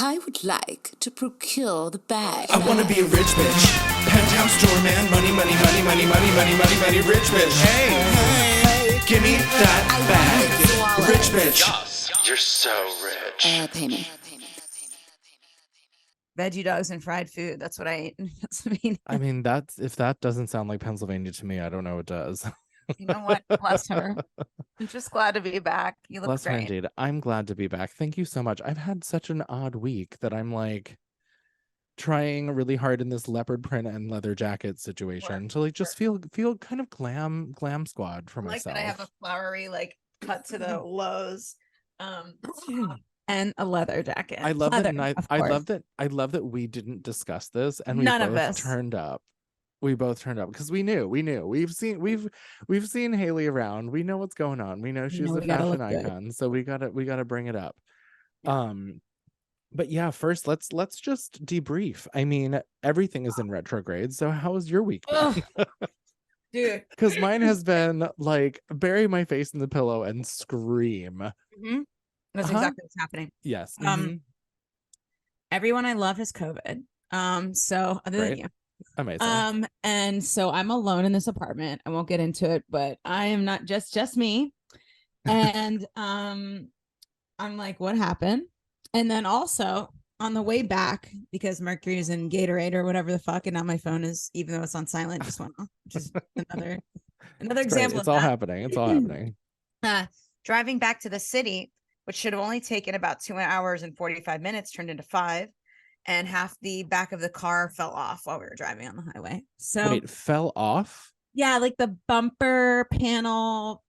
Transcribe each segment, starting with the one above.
I would like to procure the bag. I wanna be a rich bitch. Penthouse doorman, money, money, money, money, money, money, money, money, rich bitch. Hey, give me that bag. Rich bitch. Yes. You're so rich. Pay me. Veggie dogs and fried food. That's what I eat. I mean, that's if that doesn't sound like Pennsylvania to me, I don't know what does. You know what? Bless her. I'm just glad to be back. You look Bless her great. indeed. I'm glad to be back. Thank you so much. I've had such an odd week that I'm like trying really hard in this leopard print and leather jacket situation to like just feel kind of glam squad for I like myself. that I have a flowery like cut to the lows. And a leather jacket. I love Leather, that. I love that we didn't discuss this and we None of both us turned up. We both turned up because we knew. We've seen Hailee around. We know what's going on. We know she's a fashion icon. So we gotta bring it up. Yeah. But yeah, first let's just debrief. I mean, everything is in retrograde. So how was your week? Dude. Because mine has been like bury my face in the pillow and scream. Mm-hmm. That's exactly what's happening. Yes. Everyone I love has COVID. So other than you. Amazing. And so I'm alone in this apartment. I won't get into it, but I am not just me. And I'm like, what happened? And then also on the way back, because Mercury is in Gatorade or whatever the fuck, and now my phone is, even though it's on silent, just went off. Just another example. It's all happening. It's all happening. Driving back to the city, which should have only taken about 2 hours and 45 minutes, turned into 5. And half the back of the car fell off while we were driving on the highway. So wait, fell off? Yeah, like the bumper panel,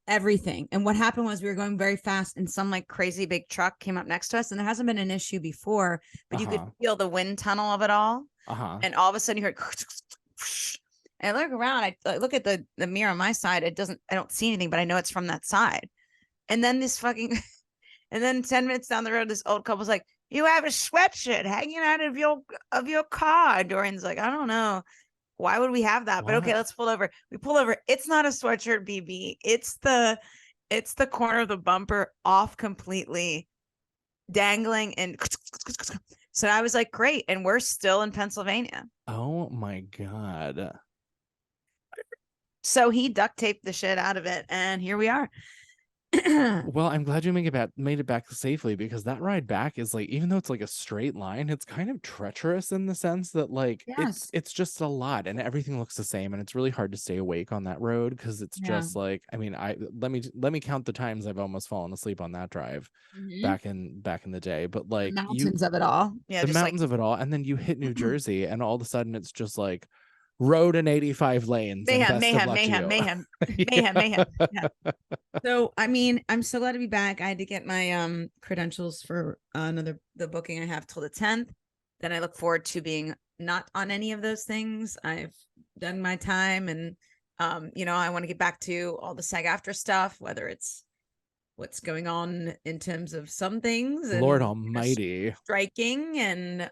everything. And what happened was we were going very fast and some like crazy big truck came up next to us. And there hasn't been an issue before, but you could feel the wind tunnel of it all. And all of a sudden you heard, and I look around, I look at the mirror on my side. I don't see anything, but I know it's from that side. And then and then 10 minutes down the road, this old couple's like, you have a sweatshirt hanging out of your car. Dorian's like, I don't know. Why would we have that? But okay, let's pull over. We pull over. It's not a sweatshirt, BB. It's the corner of the bumper off completely, dangling. And so I was like, great. And we're still in Pennsylvania. Oh my God. So he duct taped the shit out of it. And here we are. Well, I'm glad you made it back safely, because that ride back is like, even though it's like a straight line, it's kind of treacherous in the sense that like it's just a lot and everything looks the same, and it's really hard to stay awake on that road because it's just like, I mean, let me count the times I've almost fallen asleep on that drive back in the day, but like the mountains of it all. Yeah, the mountains of it all, and then you hit New Jersey and all of a sudden it's just like road in 85 lanes. Mayhem. Yeah. So, I mean, I'm so glad to be back. I had to get my credentials for the booking I have till the 10th. Then I look forward to being not on any of those things. I've done my time, and I want to get back to all the SAG-AFTRA stuff, whether it's what's going on in terms of some things, and, Lord Almighty, striking, and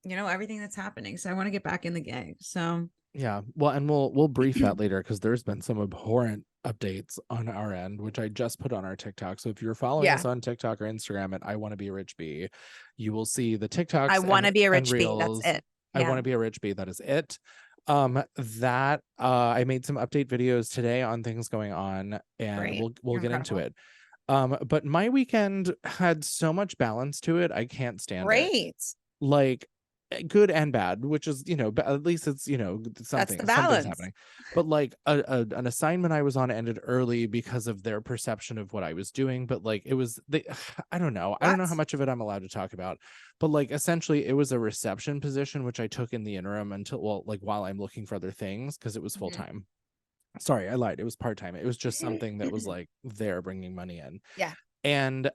everything that's happening. So I want to get back in the gig. So yeah, well, and we'll brief that later, because there's been some abhorrent updates on our end, which I just put on our TikTok. So if you're following us on TikTok or Instagram at I Want to Be a Rich Bee, you will see the TikToks. I want to be a rich bee. That's it. I want to be a rich bee. That is it. I made some update videos today on things going on, and we'll get into it. But my weekend had so much balance to it. I can't stand it. Like, good and bad, which is, at least it's, something's happening. But like an assignment I was on ended early because of their perception of what I was doing. But like, I don't know how much of it I'm allowed to talk about, but like, essentially it was a reception position, which I took in the interim while I'm looking for other things, because it was full time. Sorry, I lied. It was part-time. It was just something that was like they're bringing money in. Yeah. And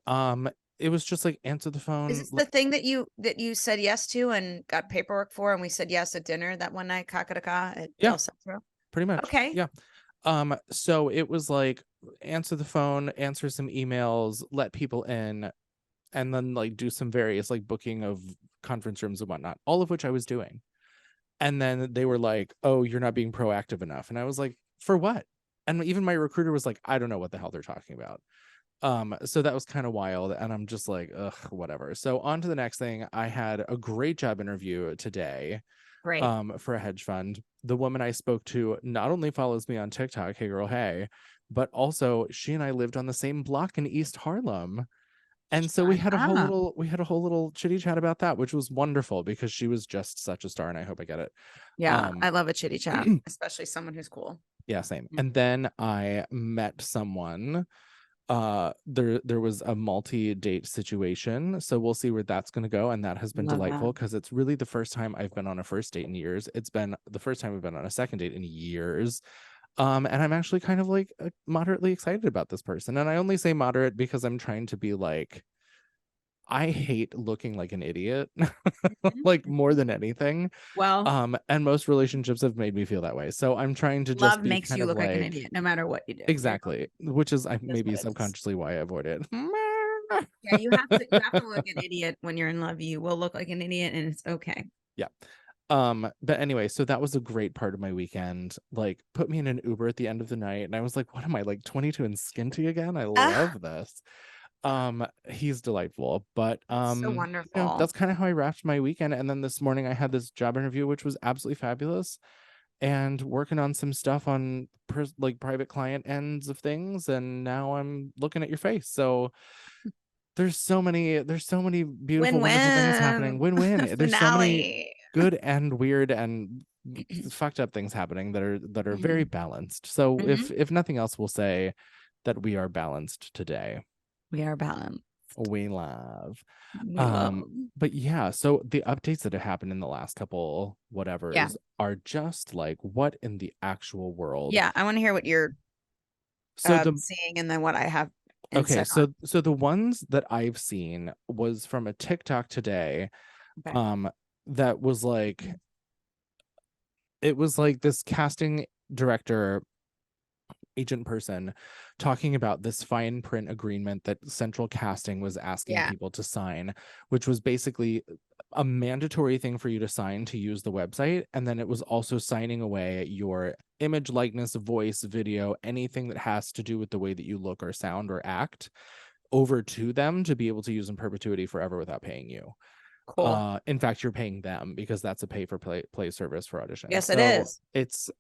it was just like, answer the phone. Is this the thing that you said yes to and got paperwork for, and we said yes at dinner that one night, at El Centro? Pretty much. Okay. Yeah. So it was like, answer the phone, answer some emails, let people in, and then like do some various like booking of conference rooms and whatnot, all of which I was doing. And then they were like, oh, you're not being proactive enough. And I was like, for what? And even my recruiter was like, I don't know what the hell they're talking about. So that was kind of wild, and I'm just like, ugh, whatever. So on to the next thing. I had a great job interview today. Great. For a hedge fund. The woman I spoke to not only follows me on TikTok, hey girl, hey, but also she and I lived on the same block in East Harlem. And so we had a whole little chitty chat about that, which was wonderful because she was just such a star, and I hope I get it. Yeah, I love a chitty chat, especially someone who's cool. Yeah, same. And then I met someone. There was a multi-date situation, so we'll see where that's going to go, and that has been delightful because it's really the first time I've been on a first date in years. It's been the first time I've been on a second date in years. And I'm actually kind of like moderately excited about this person, and I only say moderate because I'm trying to be like, I hate looking like an idiot, like more than anything. Well, and most relationships have made me feel that way. So I'm trying to just love be makes kind you of look like an like, idiot, no matter what you do. exactly, which is maybe subconsciously why I avoid it. Yeah, you have to look an idiot when you're in love. You will look like an idiot, and it's okay. Yeah. But anyway, so that was a great part of my weekend. Like, put me in an Uber at the end of the night, and I was like, what am I, like 22 and skinty again? I love this. He's delightful, but So wonderful. that's kind of how I wrapped my weekend. And then this morning I had this job interview, which was absolutely fabulous, and working on some stuff on like private client ends of things, and now I'm looking at your face. So there's so many beautiful, wonderful things happening. Win-win. There's so many good and weird and fucked up things happening that are very balanced. So if nothing else, we'll say that we are balanced today. We are balanced. We love. But yeah, so the updates that have happened in the last couple are just like, what in the actual world? Yeah, I want to hear what you're seeing, and then what I have. Okay, so the ones that I've seen was from a TikTok today. That was like, it was like this casting director agent person talking about this fine print agreement that Central Casting was asking people to sign, which was basically a mandatory thing for you to sign to use the website. And then it was also signing away your image, likeness, voice, video, anything that has to do with the way that you look or sound or act over to them to be able to use in perpetuity forever without paying you. Cool. In fact, you're paying them because that's a pay for play service for auditions. Yes, it is.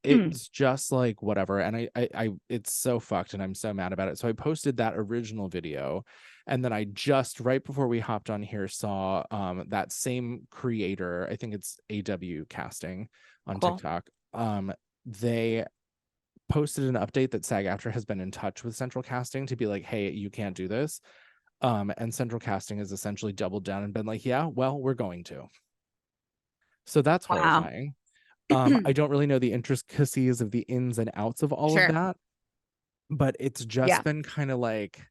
It's just like whatever. And I it's so fucked, and I'm so mad about it. So I posted that original video, and then I just right before we hopped on here saw that same creator, I think it's AW Casting on TikTok. They posted an update that SAG-AFTRA has been in touch with Central Casting to be like, hey, you can't do this. And Central Casting has essentially doubled down and been like, yeah, well, we're going to. So that's horrifying. I don't really know the intricacies of the ins and outs of all of that, but it's just been kind of like,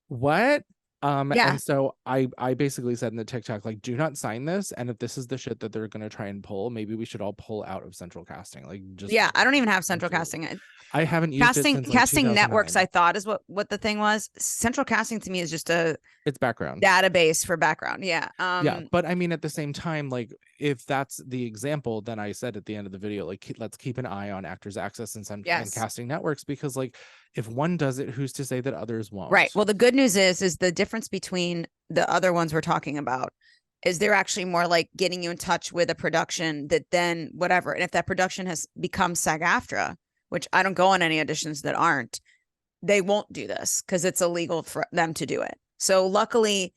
what? And so I basically said in the TikTok, like, do not sign this, and if this is the shit that they're gonna try and pull, maybe we should all pull out of Central Casting. Like, just I don't even have Central Casting. I haven't used it since, like, casting networks. I thought is what the thing was. Central Casting to me is just it's background database for background. But I mean, at the same time, like, if that's the example, then I said at the end of the video, like, let's keep an eye on Actors Access and casting networks, because like, if one does it, who's to say that others won't? Right. Well, the good news is the difference between the other ones we're talking about is they're actually more like getting you in touch with a production that then whatever. And if that production has become SAG-AFTRA, which I don't go on any auditions that aren't, they won't do this because it's illegal for them to do it. So luckily,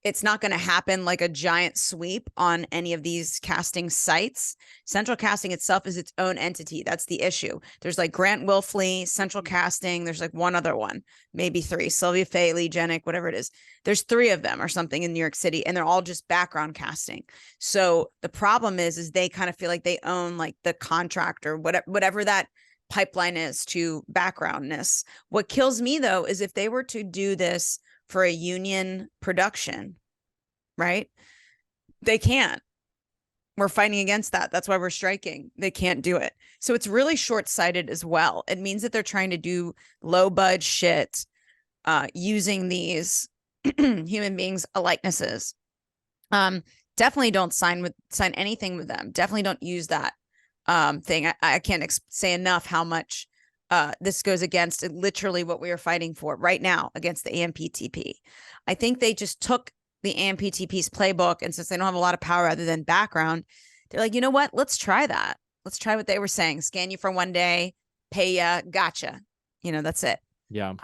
it's not going to happen like a giant sweep on any of these casting sites. Central Casting itself is its own entity. That's the issue. There's like Grant Wilfley, Central Casting. There's like one other one, maybe three, Sylvia Faye, Lee Jenick, whatever it is. There's three of them or something in New York City, and they're all just background casting. So the problem is they kind of feel like they own like the contract or whatever that pipeline is to backgroundness. What kills me though, is if they were to do this for a union production, right? They can't. We're fighting against that. That's why we're striking. They can't do it. So it's really short-sighted as well. It means that they're trying to do low budget shit using these human beings likenesses. Definitely don't sign anything with them. Definitely don't use that thing. I can't say enough how much this goes against literally what we are fighting for right now against the AMPTP. I think they just took the AMPTP's playbook, and since they don't have a lot of power other than background, they're like, you know what? Let's try that. Let's try what they were saying. Scan you for one day, pay ya, gotcha. That's it. Yeah.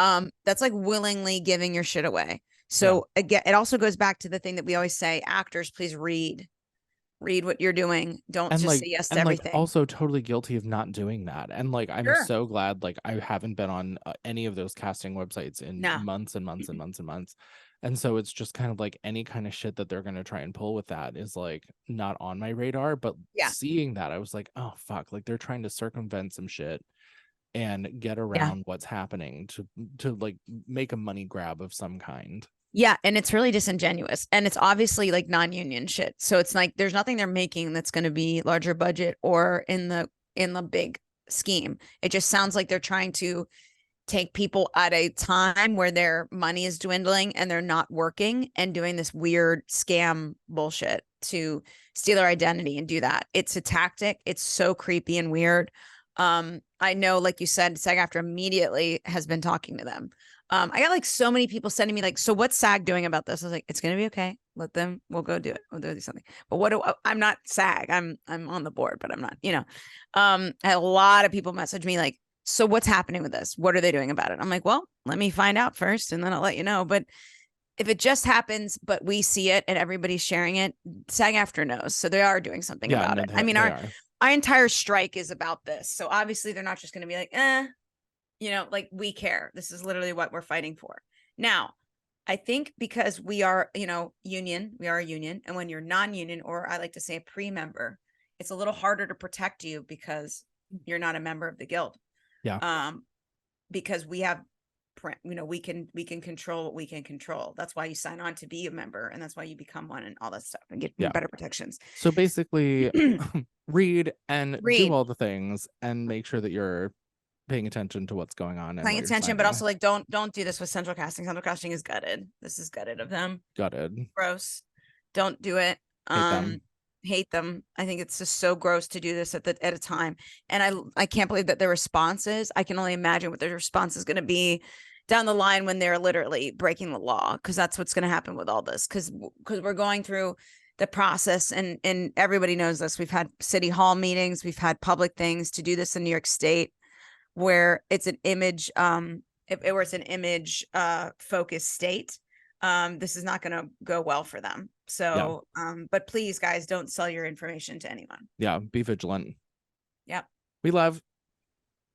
That's like willingly giving your shit away. So again, it also goes back to the thing that we always say, actors, please read what you're doing. Don't just say yes to everything. Also totally guilty of not doing that. And like, I'm so glad, like, I haven't been on any of those casting websites in months and months and months and months. And so it's just kind of like any kind of shit that they're going to try and pull with that is like not on my radar. But seeing that, I was like, oh, fuck, like they're trying to circumvent some shit and get around what's happening to like make a money grab of some kind. Yeah, and it's really disingenuous, and it's obviously like non-union shit. So it's like there's nothing they're making that's going to be larger budget or in the big scheme. It just sounds like they're trying to take people at a time where their money is dwindling and they're not working and doing this weird scam bullshit to steal their identity and do that. It's a tactic. It's so creepy and weird. I know, like you said, SAG-AFTRA immediately has been talking to them. I got like so many people sending me like, so what's SAG doing about this? I was like, it's going to be okay. Let them, we'll go do it. We'll do something. But I'm not SAG. I'm on the board, but I'm not, I had a lot of people message me like, so what's happening with this? What are they doing about it? I'm like, well, let me find out first and then I'll let you know. But if it just happens, but we see it and everybody's sharing it, SAG-AFTRA knows. So they are doing something about it. I mean, our entire strike is about this. So obviously they're not just going to be like, like we care. This is literally what we're fighting for. Now, I think because we are, union, we are a union. And when you're non-union, or I like to say a pre-member, it's a little harder to protect you because you're not a member of the guild. Yeah. Because we have, we can control what we can control. That's why you sign on to be a member, and that's why you become one and all that stuff and get better protections. So basically read do all the things and make sure that you're paying attention to what's going on. Paying attention, but also like don't do this with Central Casting. Central Casting is gutted. This is gutted of them. Gutted. Gross. Don't do it. Hate them. I think it's just so gross to do this at a time. And I can't believe that their responses. I can only imagine what their response is going to be down the line when they're literally breaking the law, because that's what's going to happen with all this. Because we're going through the process, and everybody knows this. We've had city hall meetings, we've had public things to do this in New York State, where it's an image, it's an image focused state. This is not going to go well for them. So, but please, guys, don't sell your information to anyone. Yeah, be vigilant. Yep. We love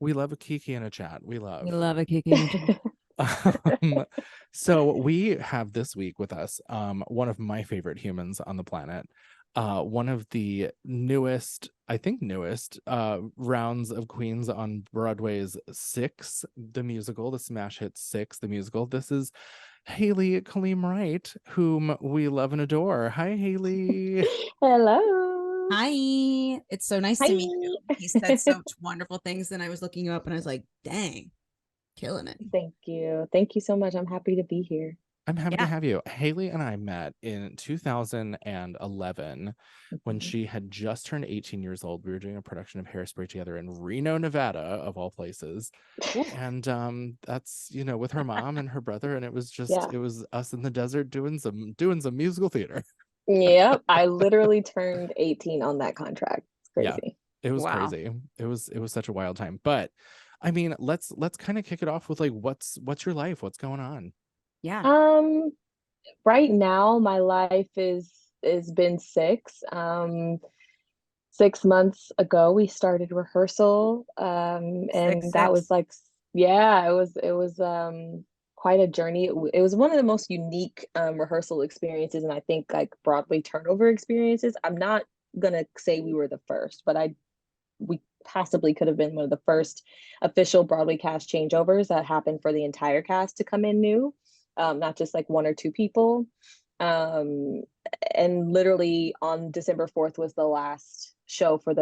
a Kiki in a chat. We love a Kiki in a chat. So we have this week with us one of my favorite humans on the planet. One of the newest rounds of queens on Broadway's Six, the musical, the smash hit Six, the musical. This is Hailee Kaleem Wright, whom we love and adore. Hi, Hailee. Hello. Hi. It's so nice to meet you. He said such wonderful things, and I was looking you up and I was like, dang, killing it. Thank you. Thank you so much. I'm happy to be here. I'm happy to have you. Hailee and I met in 2011 when she had just turned 18 years old. We were doing a production of Hairspray together in Reno, Nevada, of all places. And that's, with her mom and her brother. And it was just, it was us in the desert doing some musical theater. Yep. I literally turned 18 on that contract. It's crazy. Yeah, it was crazy. It was such a wild time. But I mean, let's kind of kick it off with like, what's your life? What's going on? Yeah. Right now my life is been 6 months ago we started rehearsal, and that was like, it was quite a journey. It was one of the most unique rehearsal experiences, and I think like Broadway turnover experiences. I'm not gonna say we were the first, but we possibly could have been one of the first official Broadway cast changeovers that happened for the entire cast to come in new. Not just like 1 or 2 people. And literally on December 4th was the last show for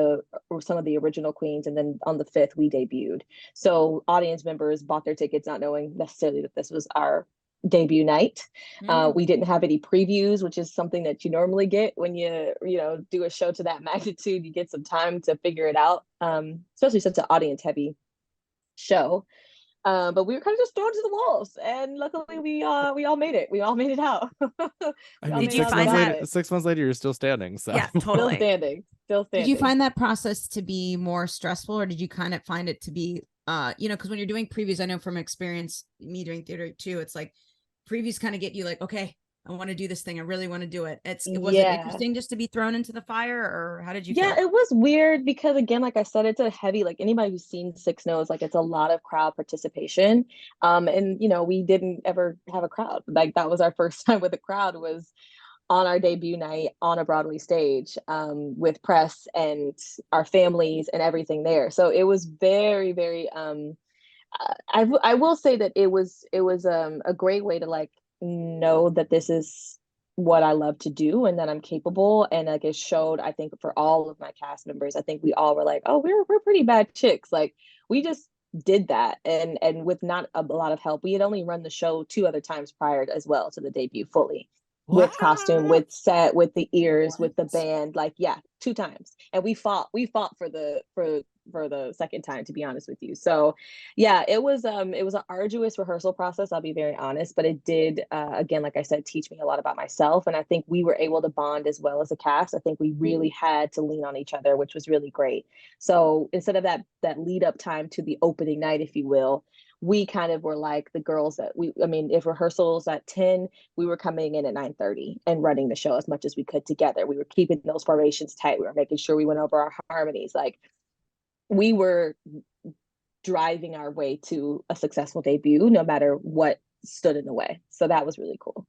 some of the original queens. And then on the 5th, we debuted. So audience members bought their tickets not knowing necessarily that this was our debut night. We didn't have any previews, which is something that you normally get when you do a show to that magnitude. You get some time to figure it out, especially such an audience heavy show. But we were kind of just thrown to the wolves, and luckily we all made it. We all made it out. I mean, 6 months later, you're still standing. So yeah, totally. Still standing. Did you find that process to be more stressful, or did you kind of find it to be, because when you're doing previews, I know from experience, me doing theater too, it's like previews kind of get you like, okay, I want to do this thing. I really want to do it. Was it interesting just to be thrown into the fire, or how did you feel? It was weird because, again, like I said, it's a heavy, like anybody who's seen Six knows, like it's a lot of crowd participation. And we didn't ever have a crowd. Like that was our first time with a crowd, was on our debut night on a Broadway stage, with press and our families and everything there. So it was very, very, I will say that it was a great way to like know that this is what I love to do and that I'm capable. And like it showed, I think, for all of my cast members, I think we all were like, oh, we're pretty bad chicks. Like we just did that, and with not a lot of help. We had only run the show 2 other times prior as well to the debut fully. With costume, with set, with the ears, with the band, like 2 times. And we fought for the second time, to be honest with you. So it was an arduous rehearsal process, I'll be very honest, but it did again, like I said, teach me a lot about myself. And I think we were able to bond as well as a cast. I think we really had to lean on each other, which was really great. So instead of that lead up time to the opening night, if you will, we kind of were like the girls that if rehearsals at 10, we were coming in at 9:30 and running the show as much as we could together. We were keeping those formations tight. We were making sure we went over our harmonies. Like we were driving our way to a successful debut, no matter what stood in the way. So that was really cool.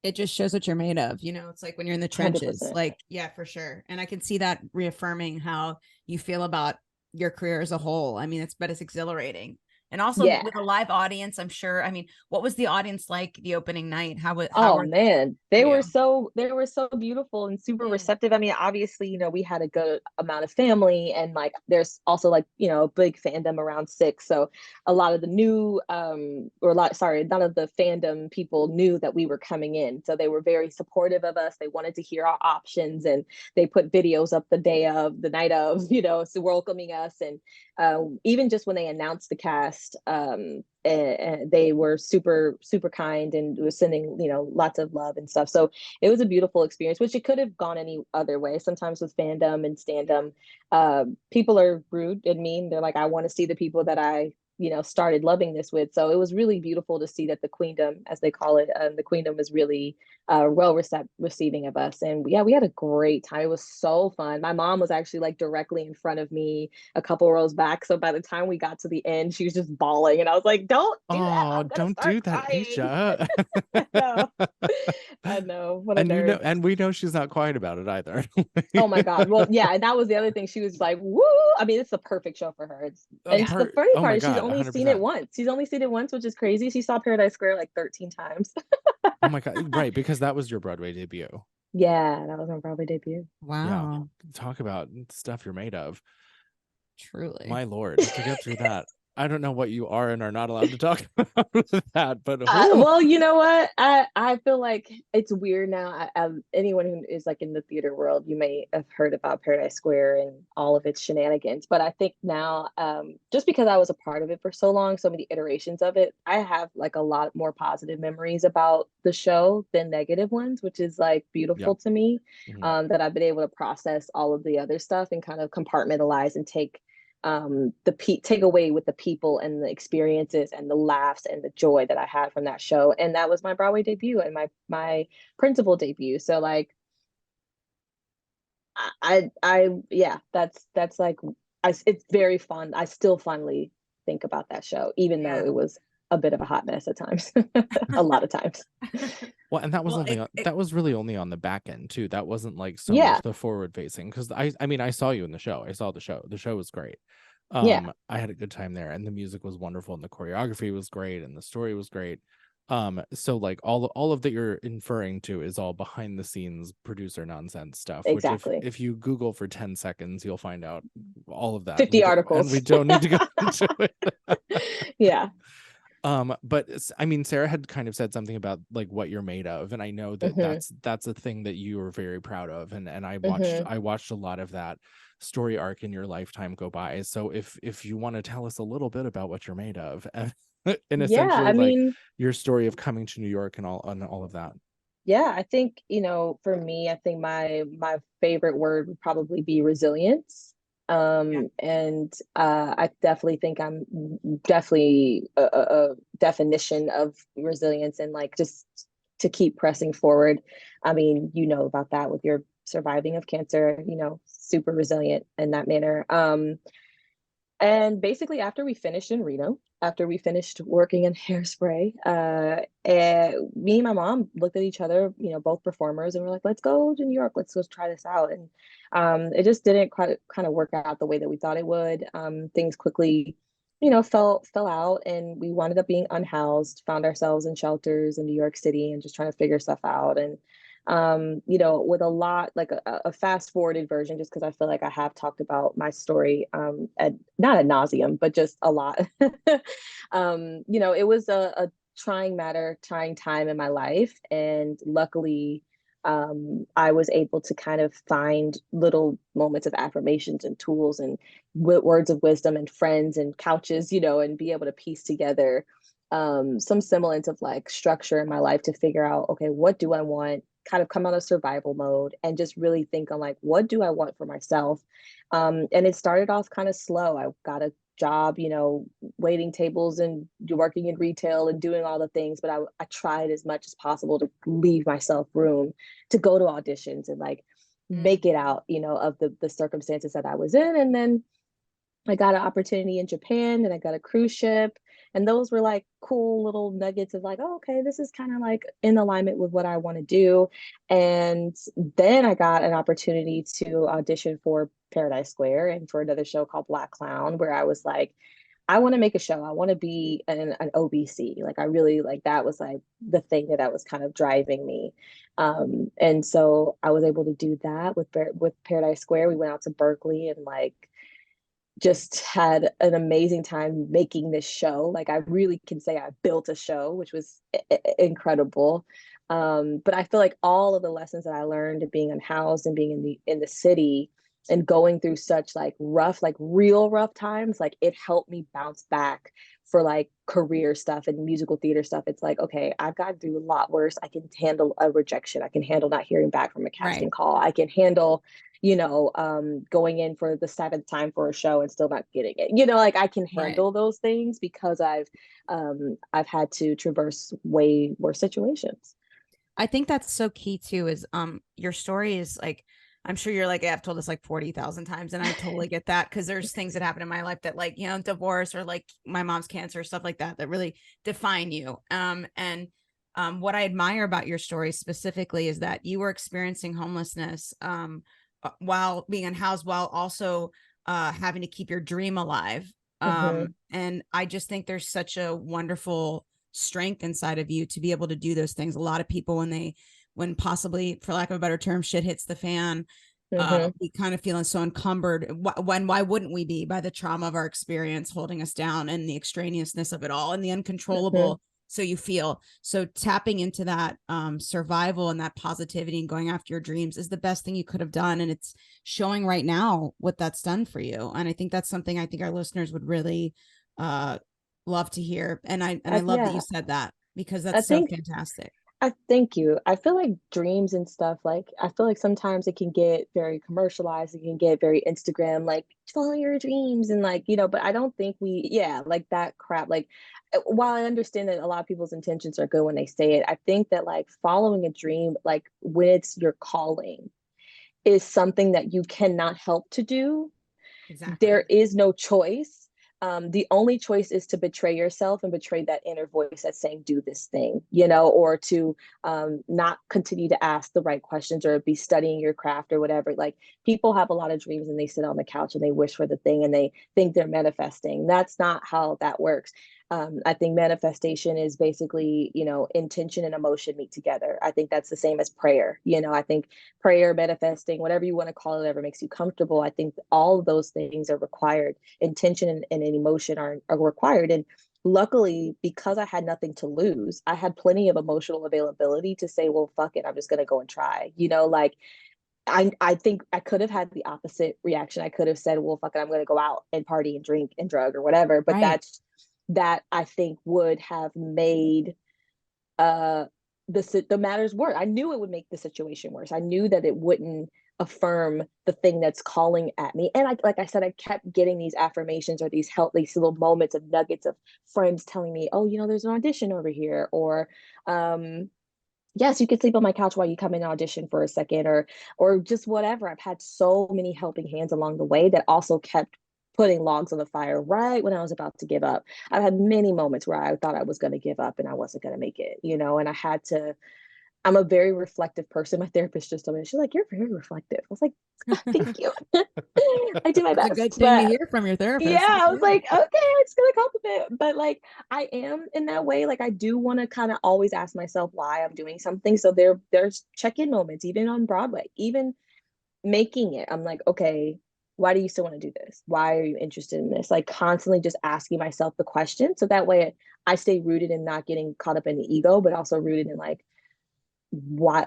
It just shows what you're made of. It's like when you're in the trenches, 100%. like, for sure. And I can see that reaffirming how you feel about your career as a whole. I mean, it's exhilarating. And also with a live audience, I'm sure. I mean, what was the audience like the opening night? Man, they were so beautiful and super receptive. I mean, obviously, we had a good amount of family, and like there's also like, big fandom around Six. So a lot of the new none of the fandom people knew that we were coming in. So they were very supportive of us. They wanted to hear our options, and they put videos up the night of, so welcoming us. And even just when they announced the cast, they were super, super kind and was sending, lots of love and stuff. So it was a beautiful experience, which it could have gone any other way. Sometimes with fandom and standum, people are rude and mean. They're like, I want to see the people that I started loving this with. So it was really beautiful to see that the queendom, as they call it, the queendom was really receiving of us. And we had a great time. It was so fun. My mom was actually like directly in front of me, a couple rows back. So by the time we got to the end, she was just bawling. And I was like, don't do that, Aisha. I know. What a nerd. And we know she's not quiet about it either. Oh my God. Well, and that was the other thing. She was like, woo. I mean, it's a perfect show for her. The funny part is she's only 100%. Seen it once. She's only seen it once, which is crazy. She saw Paradise Square like 13 times. Oh my God. Right. Because that was your Broadway debut. Yeah, that was my Broadway debut. Wow. Yeah. Talk about stuff you're made of. Truly. My Lord. To get through that. I don't know what you are and are not allowed to talk about that, but well, you know what? I feel like it's weird now. Anyone who is like in the theater world, you may have heard about Paradise Square and all of its shenanigans. But I think now, just because I was a part of it for so long, so many iterations of it, I have like a lot more positive memories about the show than negative ones, which is like beautiful to me. Mm-hmm. That I've been able to process all of the other stuff and kind of compartmentalize and take away with the people and the experiences and the laughs and the joy that I had from that show. And that was my Broadway debut and my principal debut. So like that's like it's very fun. I still fondly think about that show, even though it was a bit of a hot mess at times. A lot of times. Well, and that was that was really only on the back end too. That wasn't like so much the forward facing, because I mean I saw you in the show. I saw the show. The show was great. I had a good time there, and the music was wonderful, and the choreography was great, and the story was great. So like all of that you're inferring to is all behind the scenes producer nonsense stuff. Exactly. Which if you Google for 10 seconds, you'll find out all of that. 50 articles. And we don't need to go into it. Yeah. But I mean, Sarah had kind of said something about like what you're made of, and I know that that's a thing that you are very proud of, and I watched a lot of that story arc in your lifetime go by. So if you want to tell us a little bit about what you're made of, and essentially like your story of coming to New York and all of that. Yeah, I think, for me, I think my favorite word would probably be resilience. And I definitely think I'm definitely a definition of resilience, and like just to keep pressing forward. I mean, you know about that with your surviving of cancer, super resilient in that manner. And basically, after we finished in Reno, after we finished working in Hairspray, and me and my mom looked at each other, both performers, and we're like, let's go to New York. Let's go try this out. And it just didn't quite kind of work out the way that we thought it would. Things quickly, fell out, and we wound up being unhoused, found ourselves in shelters in New York City and just trying to figure stuff out. And with a lot like a fast forwarded version, just because I feel like I have talked about my story not ad nauseum, but just a lot. It was a trying time in my life, and luckily I was able to kind of find little moments of affirmations and tools and words of wisdom and friends and couches, and be able to piece together some semblance of like structure in my life to figure out, okay, what do I want? Kind of come out of survival mode and just really think on like, what do I want for myself? And it started off kind of slow. I got a job, waiting tables and working in retail and doing all the things, but I tried as much as possible to leave myself room to go to auditions and like make it out, of the circumstances that I was in. And then I got an opportunity in Japan, and I got a cruise ship. And those were like cool little nuggets of like, oh, okay, this is kind of like in alignment with what I want to do. And then I got an opportunity to audition for Paradise Square and for another show called Black Clown, where I was like, I want to make a show. I want to be an OBC. Like I really like that was like the thing that was kind of driving me. And so I was able to do that with Paradise Square. We went out to Berkeley and like just had an amazing time making this show. Like I really can say I built a show, which was incredible. But I feel like all of the lessons that I learned of being unhoused and being in the city and going through such like rough, like real rough times, like it helped me bounce back for like career stuff and musical theater stuff. It's like, okay, I've gotten through a lot worse. I can handle a rejection. I can handle not hearing back from a casting call. I can handle going in for the seventh time for a show and still not getting it. Like I can handle those things because I've had to traverse way worse situations. I think that's so key too, is your story is like, I'm sure you're like, I've told this like 40,000 times, and I totally get that, because there's things that happen in my life that like, divorce or like my mom's cancer, stuff like that, that really define you. What I admire about your story specifically is that you were experiencing homelessness while being unhoused, while also having to keep your dream alive. And I just think there's such a wonderful strength inside of you to be able to do those things. A lot of people, when possibly, for lack of a better term, shit hits the fan, we kind of feeling so encumbered. Why wouldn't we be, by the trauma of our experience holding us down, and the extraneousness of it all, and the uncontrollable. So you feel so tapping into that survival and that positivity and going after your dreams is the best thing you could have done. And it's showing right now what that's done for you. And I think that's something I think our listeners would really love to hear. And I love that you said that, because that's so fantastic. Thank you. I feel like dreams and stuff, like I feel like sometimes it can get very commercialized. It can get very Instagram, like follow your dreams and like, but I don't think like that crap. Like while I understand that a lot of people's intentions are good when they say it, I think that like following a dream, like when it's your calling, is something that you cannot help to do. Exactly. There is no choice. The only choice is to betray yourself and betray that inner voice that's saying, do this thing, or to not continue to ask the right questions or be studying your craft or whatever. Like people have a lot of dreams and they sit on the couch and they wish for the thing and they think they're manifesting. That's not how that works. I think manifestation is basically, intention and emotion meet together. I think that's the same as prayer. I think prayer, manifesting, whatever you want to call it, whatever makes you comfortable. I think all of those things are required. Intention and emotion are required. And luckily, because I had nothing to lose, I had plenty of emotional availability to say, well, fuck it, I'm just gonna go and try. Like I think I could have had the opposite reaction. I could have said, well, fuck it, I'm gonna go out and party and drink and drug or whatever. But that I think would have made the matters worse. I knew it would make the situation worse. I knew that it wouldn't affirm the thing that's calling at me. And like I said, I kept getting these affirmations or these little moments of nuggets of friends telling me, oh, there's an audition over here, or yes, you could sleep on my couch while you come in and audition for a second, or just whatever. I've had so many helping hands along the way that also kept putting logs on the fire right when I was about to give up. I've had many moments where I thought I was going to give up and I wasn't going to make it, and I had to. I'm a very reflective person. My therapist just told me, she's like, you're very reflective. I was like, thank you. I do my best. It's a good thing to hear from your therapist. Yeah, I was like, okay, I'm just gonna compliment. But like, I am in that way. Like, I do want to kind of always ask myself why I'm doing something. So there's check-in moments, even on Broadway, even making it. I'm like, okay, why do you still want to do this? Why are you interested in this? Like, constantly just asking myself the question. So that way I stay rooted in not getting caught up in the ego, but also rooted in like, what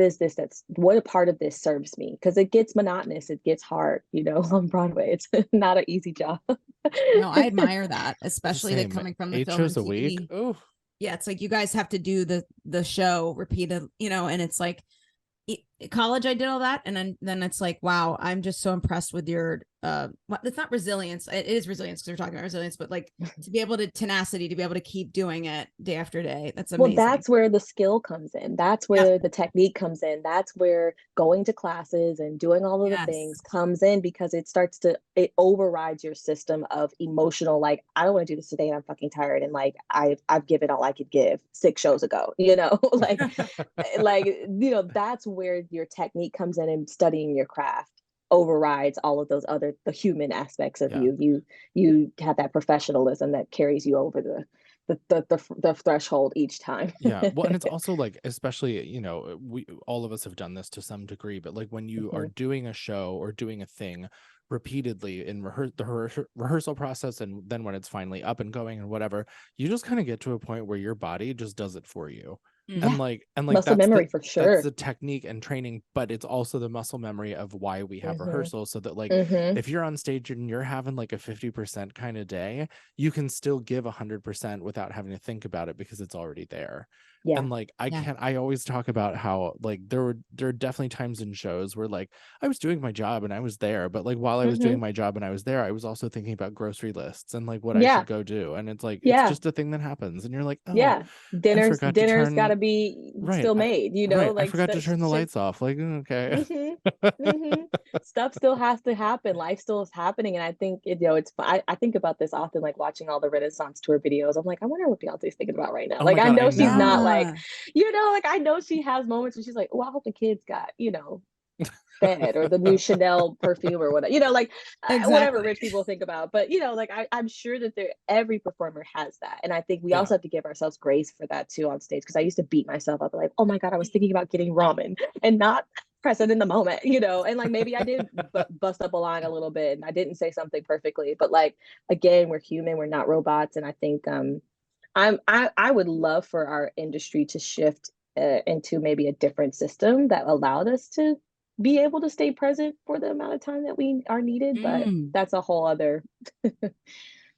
is this, what a part of this serves me, because it gets monotonous, it gets hard, on Broadway. It's not an easy job. No, I admire that, especially like coming from the 8 film shows and a week. TV. Yeah, it's like you guys have to do the show repeated, and it's like college I did all that, and then it's like, wow, I'm just so impressed with your it's not resilience, it is resilience because we're talking about resilience, but like to be able to tenacity to be able to keep doing it day after day. That's amazing. Well, that's where the skill comes in, that's where the technique comes in, that's where going to classes and doing all of the things comes in, because it overrides your system of emotional, like, I don't want to do this today and I'm fucking tired, and like I've given all I could give 6 shows ago, like that's where your technique comes in, and studying your craft overrides all of those other the human aspects of you have that professionalism that carries you over the threshold each time. Well, and it's also like, especially, we all of us have done this to some degree, but like when you are doing a show or doing a thing repeatedly in the rehearsal process, and then when it's finally up and going and whatever, you just kind of get to a point where your body just does it for you. And like muscle memory, for sure. That's the technique and training, but it's also the muscle memory of why we have rehearsal, so that like if you're on stage and you're having like a 50% kind of day, you can still give 100% without having to think about it, because it's already there. And like I always talk about how like there are definitely times in shows where like I was doing my job and I was there, but like while I was doing my job and I was there, I was also thinking about grocery lists and like what I should go do. And it's like it's just a thing that happens, and you're like, oh dinner's gotta be still made, like I forgot to turn the lights off, like, okay. Stuff still has to happen, life still is happening. And I think it's I think about this often, like watching all the Renaissance tour videos. I'm like, I wonder what Beyonce's thinking about right now. I know she's not like, like I know she has moments where she's like, oh, I hope the kids got fed, or the new Chanel perfume or whatever, whatever rich people think about. But like I'm sure that every performer has that, and I think we also have to give ourselves grace for that too on stage, because I used to beat myself up like, oh my god, I was thinking about getting ramen and not present in the moment, and like maybe I did bust up a line a little bit and I didn't say something perfectly, but like, again, we're human, we're not robots. And I think I would love for our industry to shift into maybe a different system that allowed us to be able to stay present for the amount of time that we are needed. But that's a whole other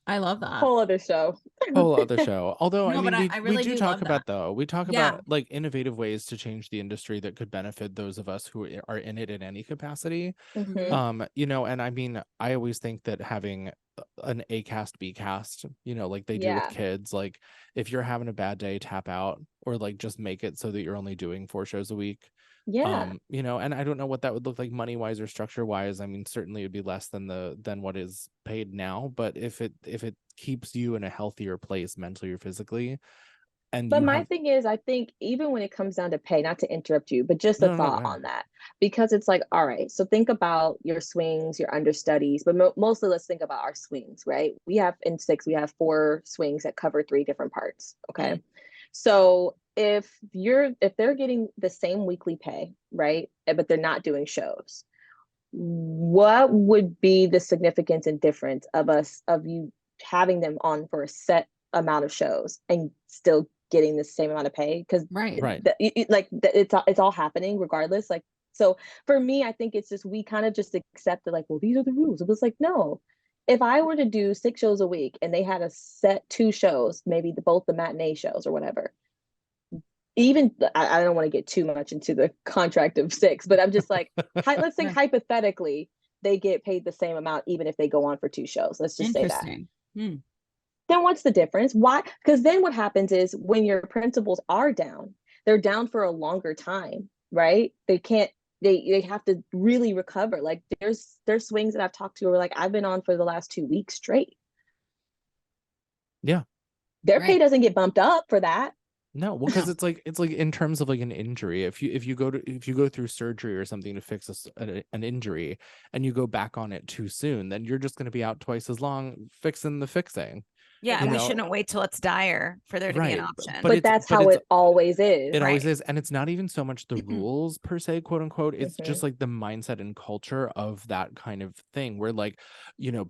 I love that. Whole other show. Although, no, I mean, we really do talk about, though. We talk Yeah. about like innovative ways to change the industry that could benefit those of us who are in it in any capacity. Mhm. And I mean, I always think that having an A cast, B cast, like they do with kids, like if you're having a bad day, tap out, or like just make it so that you're only doing 4 shows a week. And I don't know what that would look like money wise or structure wise. I mean, certainly it'd be less than what is paid now, but if it keeps you in a healthier place mentally or physically. But my thing is, I think even when it comes down to pay, not to interrupt you, but just a thought on that, because it's like, all right, so think about your swings, your understudies, but mostly let's think about our swings, right? We have 4 swings that cover 3 different parts. Okay. So if they're getting the same weekly pay, right, but they're not doing shows, what would be the significance and difference of you having them on for a set amount of shows and still getting the same amount of pay, because it's all happening regardless. Like, so for me, I think it's just, we kind of just accepted like, well, these are the rules. It was like, no, if I were to do 6 shows a week and they had a set 2 shows, maybe both the matinee shows or whatever, even I don't want to get too much into the contract of 6, but I'm just like, let's say hypothetically they get paid the same amount even if they go on for 2 shows. Let's just say that. Then what's the difference? Why? Because then what happens is when your principals are down, they're down for a longer time, right? They have to really recover. Like there's swings that I've talked to where like, I've been on for the last 2 weeks straight. Yeah. Their pay doesn't get bumped up for that. No, well, because it's like in terms of like an injury, if you go through surgery or something to fix an injury and you go back on it too soon, then you're just going to be out twice as long fixing the fixing. Yeah, and we shouldn't wait till it's dire for there to be an option. But that's how it always is. It always is. And it's not even so much the rules per se, quote unquote. It's just like the mindset and culture of that kind of thing where like,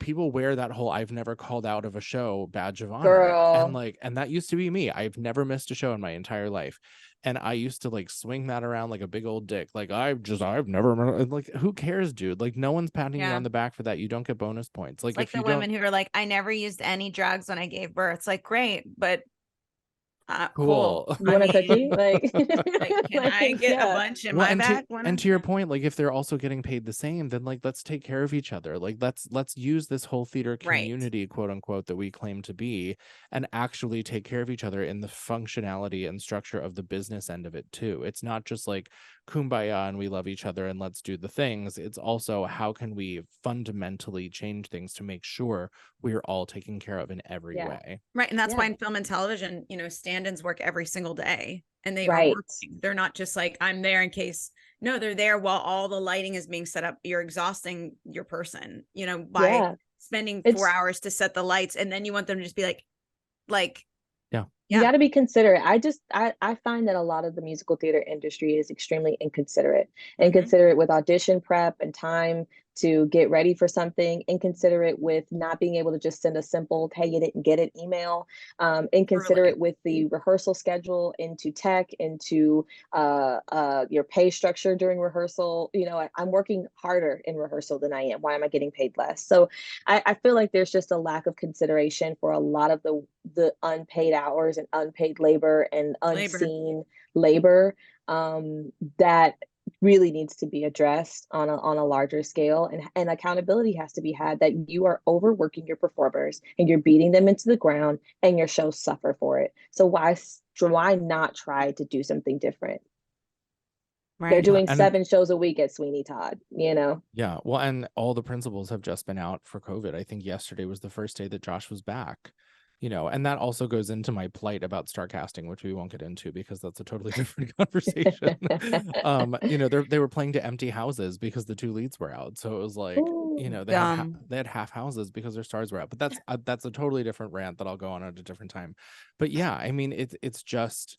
people wear that whole "I've never called out of a show" badge of honor. Girl. And that used to be me. I've never missed a show in my entire life. And I used to like swing that around like a big old dick. Like I've never, like, who cares, dude? Like no one's patting you on the back for that. You don't get bonus points. Like, it's like the women who are like, I never used any drugs when I gave birth. It's like, great, but cool. You want a cookie? Like, can I get a bunch in my back? And to your point, like if they're also getting paid the same, then like let's take care of each other. Like let's use this whole theater community, quote unquote, that we claim to be, and actually take care of each other in the functionality and structure of the business end of it too. It's not just like kumbaya and we love each other and let's do the things. It's also how can we fundamentally change things to make sure we're all taken care of in every way. Right. And that's why in film and television, stand-ins work every single day, and they are working. They're not just like, I'm there in case. No, they're there while all the lighting is being set up. You're exhausting your person, by spending 4 hours to set the lights, and then you want them to just be like you got to be considerate. I find that a lot of the musical theater industry is extremely inconsiderate with audition prep and time to get ready for something, inconsiderate with not being able to just send a simple, hey, you didn't get it email, inconsiderate with the rehearsal schedule, into tech, into your pay structure during rehearsal. I'm working harder in rehearsal than I am. Why am I getting paid less? So I feel like there's just a lack of consideration for a lot of the unpaid hours and unpaid labor and unseen labor that really needs to be addressed on a larger scale, and accountability has to be had that you are overworking your performers and you're beating them into the ground and your shows suffer for it. So why not try to do something different? Right. They're doing 7 shows a week at Sweeney Todd, Yeah. Well, and all the principals have just been out for COVID. I think yesterday was the first day that Josh was back. And that also goes into my plight about star casting, which we won't get into because that's a totally different conversation. They were playing to empty houses because the 2 leads were out. So it was like, they had half houses because their stars were out. But that's a totally different rant that I'll go on at a different time. But yeah, I mean, it's just,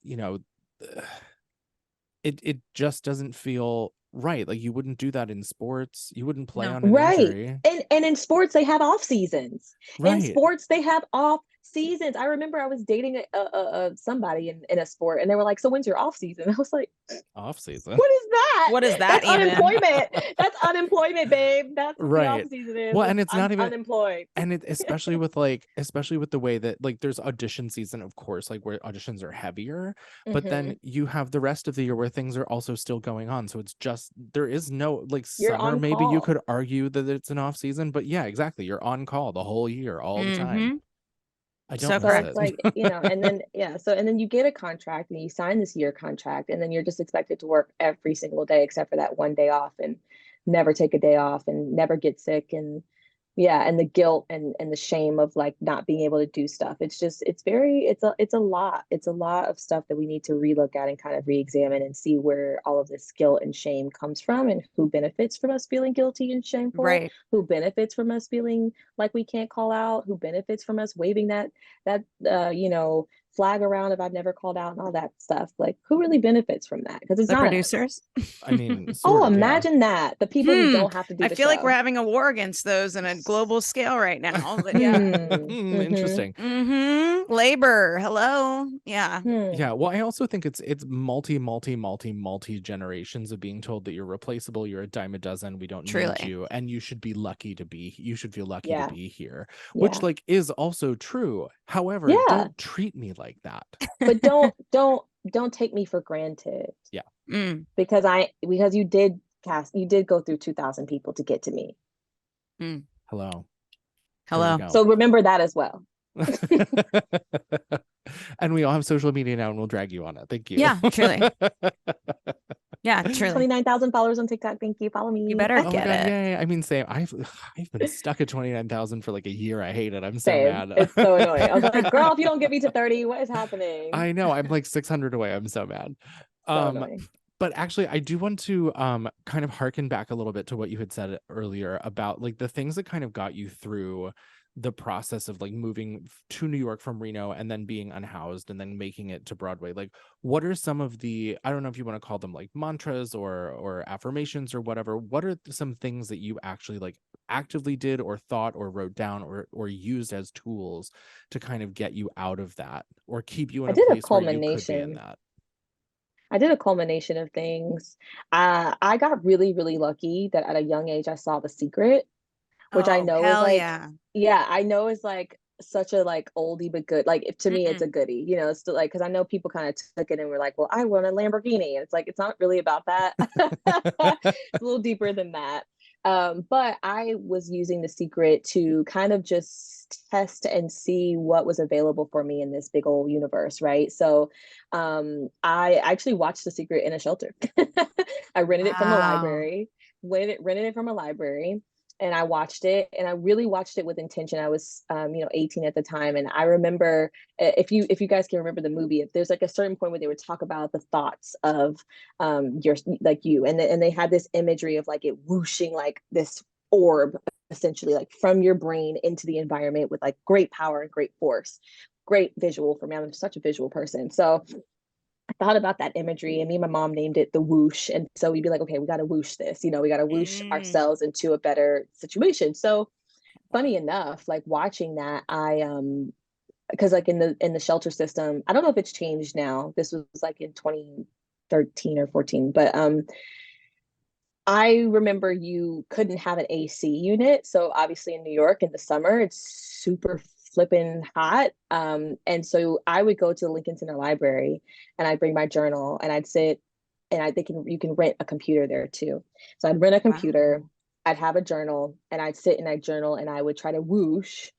it just doesn't feel right. Like you wouldn't do that in sports. You wouldn't play on an injury. And in sports they have off seasons. In sports they have off seasons. I remember I was dating somebody in a sport, and they were like, so when's your off season? I was like, off season? What is that? What is that? That's unemployment. That's unemployment, babe. That's what the off season is. Well, and it's not even unemployed. And especially with the way that like there's audition season, of course, like where auditions are heavier, but then you have the rest of the year where things are also still going on. So it's just, there is no like summer. Maybe you could argue that it's an off season, but yeah, exactly. You're on call the whole year, all the time. I don't know. It's like, and then and then you get a contract and you sign this year contract, and then you're just expected to work every single day except for that one day off, and never take a day off and never get sick, and and the guilt and the shame of like not being able to do stuff. It's a lot of stuff that we need to relook at and kind of re-examine and see where all of this guilt and shame comes from, and who benefits from us feeling guilty and shameful, who benefits from us feeling like we can't call out, who benefits from us waving that flag around if I've never called out and all that stuff. Like, who really benefits from that? Because it's the not producers. I mean, sort of, imagine that. The people who don't have to do I the feel show. like we're having a war against those in a global scale right now. But Interesting. Labor. Hello. Yeah. Yeah. Well, I also think it's multi generations of being told that you're replaceable, you're a dime a dozen, we don't need you, and you should be lucky to be. You should feel lucky to be here, which like is also true. However, don't treat me like that. But don't take me for granted. Yeah. Because you did go through 2,000 people to get to me. Hello. So remember that as well. And we all have social media now, and we'll drag you on it. Thank you. Yeah, truly. Yeah, truly. 29,000 followers on TikTok. Thank you. Follow me. You better get it. Yeah. I mean, same. I've been stuck at 29,000 for like a year. I hate it. I'm so mad. It's so annoying. I was like, girl, if you don't get me to 30, what is happening? I know. I'm like 600 away. I'm so mad. But actually, I do want to kind of harken back a little bit to what you had said earlier about like the things that kind of got you through the process of like moving to New York from Reno and then being unhoused and then making it to Broadway. Like, what are some of the, I don't know if you want to call them like mantras or affirmations or whatever. What are some things that you actually like actively did or thought or wrote down or used as tools to kind of get you out of that or keep you in a place where you could be in that? I did a culmination of things. I got really, really lucky that at a young age, I saw The Secret, which I know is like, I know is like such a like oldie but good. Like to me, it's a goodie. You know, it's still like because I know people kind of took it and were like, "Well, I want a Lamborghini," and it's like it's not really about that. It's a little deeper than that. But I was using The Secret to kind of just test and see what was available for me in this big old universe, right? So I actually watched The Secret in a shelter. I rented it from the library, rented it from a library, and I watched it, and I really watched it with intention. I was 18 at the time, and I remember, if you guys can remember the movie, there's like a certain point where they would talk about the thoughts of you, and they had this imagery of like it whooshing like this orb essentially like from your brain into the environment with like great power and great force. Great visual for me. I'm such a visual person. So I thought about that imagery, and me and my mom named it the whoosh. And so we'd be like, okay, we got to whoosh this, we got to whoosh ourselves into a better situation. So funny enough, like watching that, I because like in the shelter system, I don't know if it's changed now. This was like in 2013 or 14, but I remember you couldn't have an AC unit. So obviously in New York in the summer, it's super flipping hot. And so I would go to the Lincoln Center Library and I'd bring my journal and I'd sit, and you can rent a computer there too. So I'd rent a computer, I'd have a journal, and I'd sit and I'd journal, and I would try to whoosh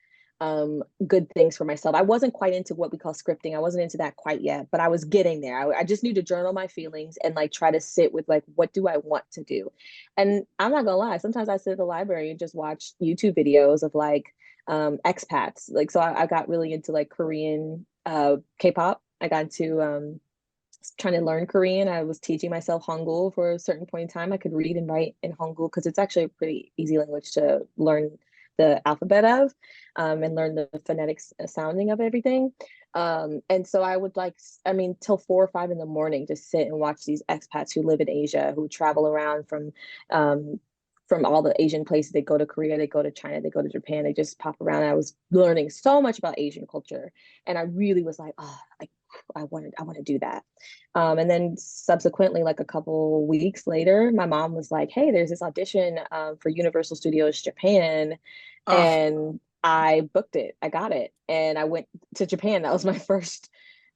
good things for myself. I wasn't quite into what we call scripting. I wasn't into that quite yet, but I was getting there. I just need to journal my feelings and like try to sit with like, what do I want to do? And I'm not gonna lie, sometimes I sit at the library and just watch YouTube videos of like expats. Like, so I got really into like Korean K-pop. I got into trying to learn Korean. I was teaching myself Hangul for a certain point in time. I could read and write in Hangul because it's actually a pretty easy language to learn the alphabet of and learn the phonetics sounding of everything. And so I would till 4 or 5 in the morning, just sit and watch these expats who live in Asia, who travel around from all the Asian places. They go to Korea, they go to China, they go to Japan, they just pop around. I was learning so much about Asian culture. And I really was like, I want to do that. And then subsequently, like a couple weeks later, my mom was like, hey, there's this audition for Universal Studios Japan. And I booked it. I got it. And I went to Japan. That was my first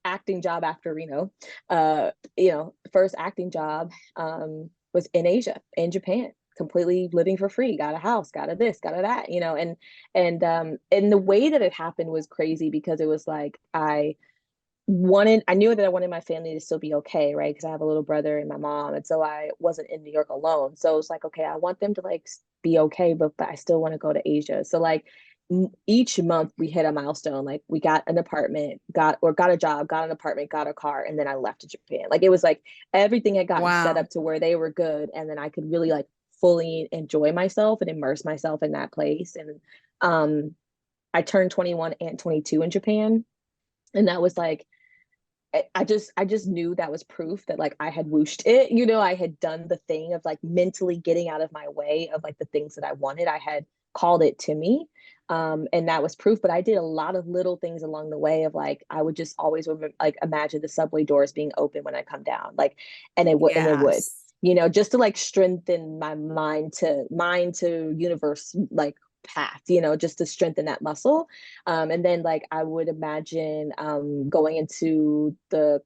acting job after Reno. First acting job was in Asia, in Japan, completely living for free, got a house, got a this, got a that, and the way that it happened was crazy because it was like, I knew that I wanted my family to still be okay, right? Because I have a little brother and my mom, and so I wasn't in New York alone. So it was like, okay, I want them to like be okay, but I still want to go to Asia. So like each month we hit a milestone. Like we got an apartment, got a job, got an apartment, got a car, and then I left to Japan. Like it was like everything had gotten set up to where they were good, and then I could really like fully enjoy myself and immerse myself in that place. And I turned 21 and 22 in Japan. And that was like, I just knew that was proof that like I had whooshed it, you know, I had done the thing of like mentally getting out of my way of like the things that I wanted. I had called it to me. And that was proof, but I did a lot of little things along the way of like, I would just always like imagine the subway doors being open when I come down, like, and it would, you know, just to like strengthen my mind to universe, like path, you know, just to strengthen that muscle. And then like I would imagine going into the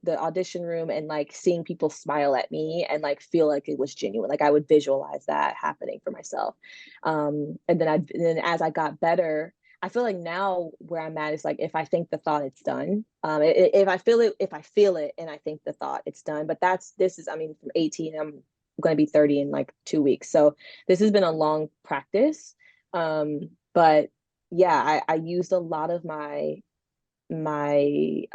audition room and like seeing people smile at me and like feel like it was genuine. Like I would visualize that happening for myself. And then as I got better, I feel like now where I'm at is like if I think the thought, it's done. If I feel it and I think the thought, it's done. But this is, I mean, from 18, I'm going to be 30 in like 2 weeks. So this has been a long practice. But yeah, I used a lot of my woo-woo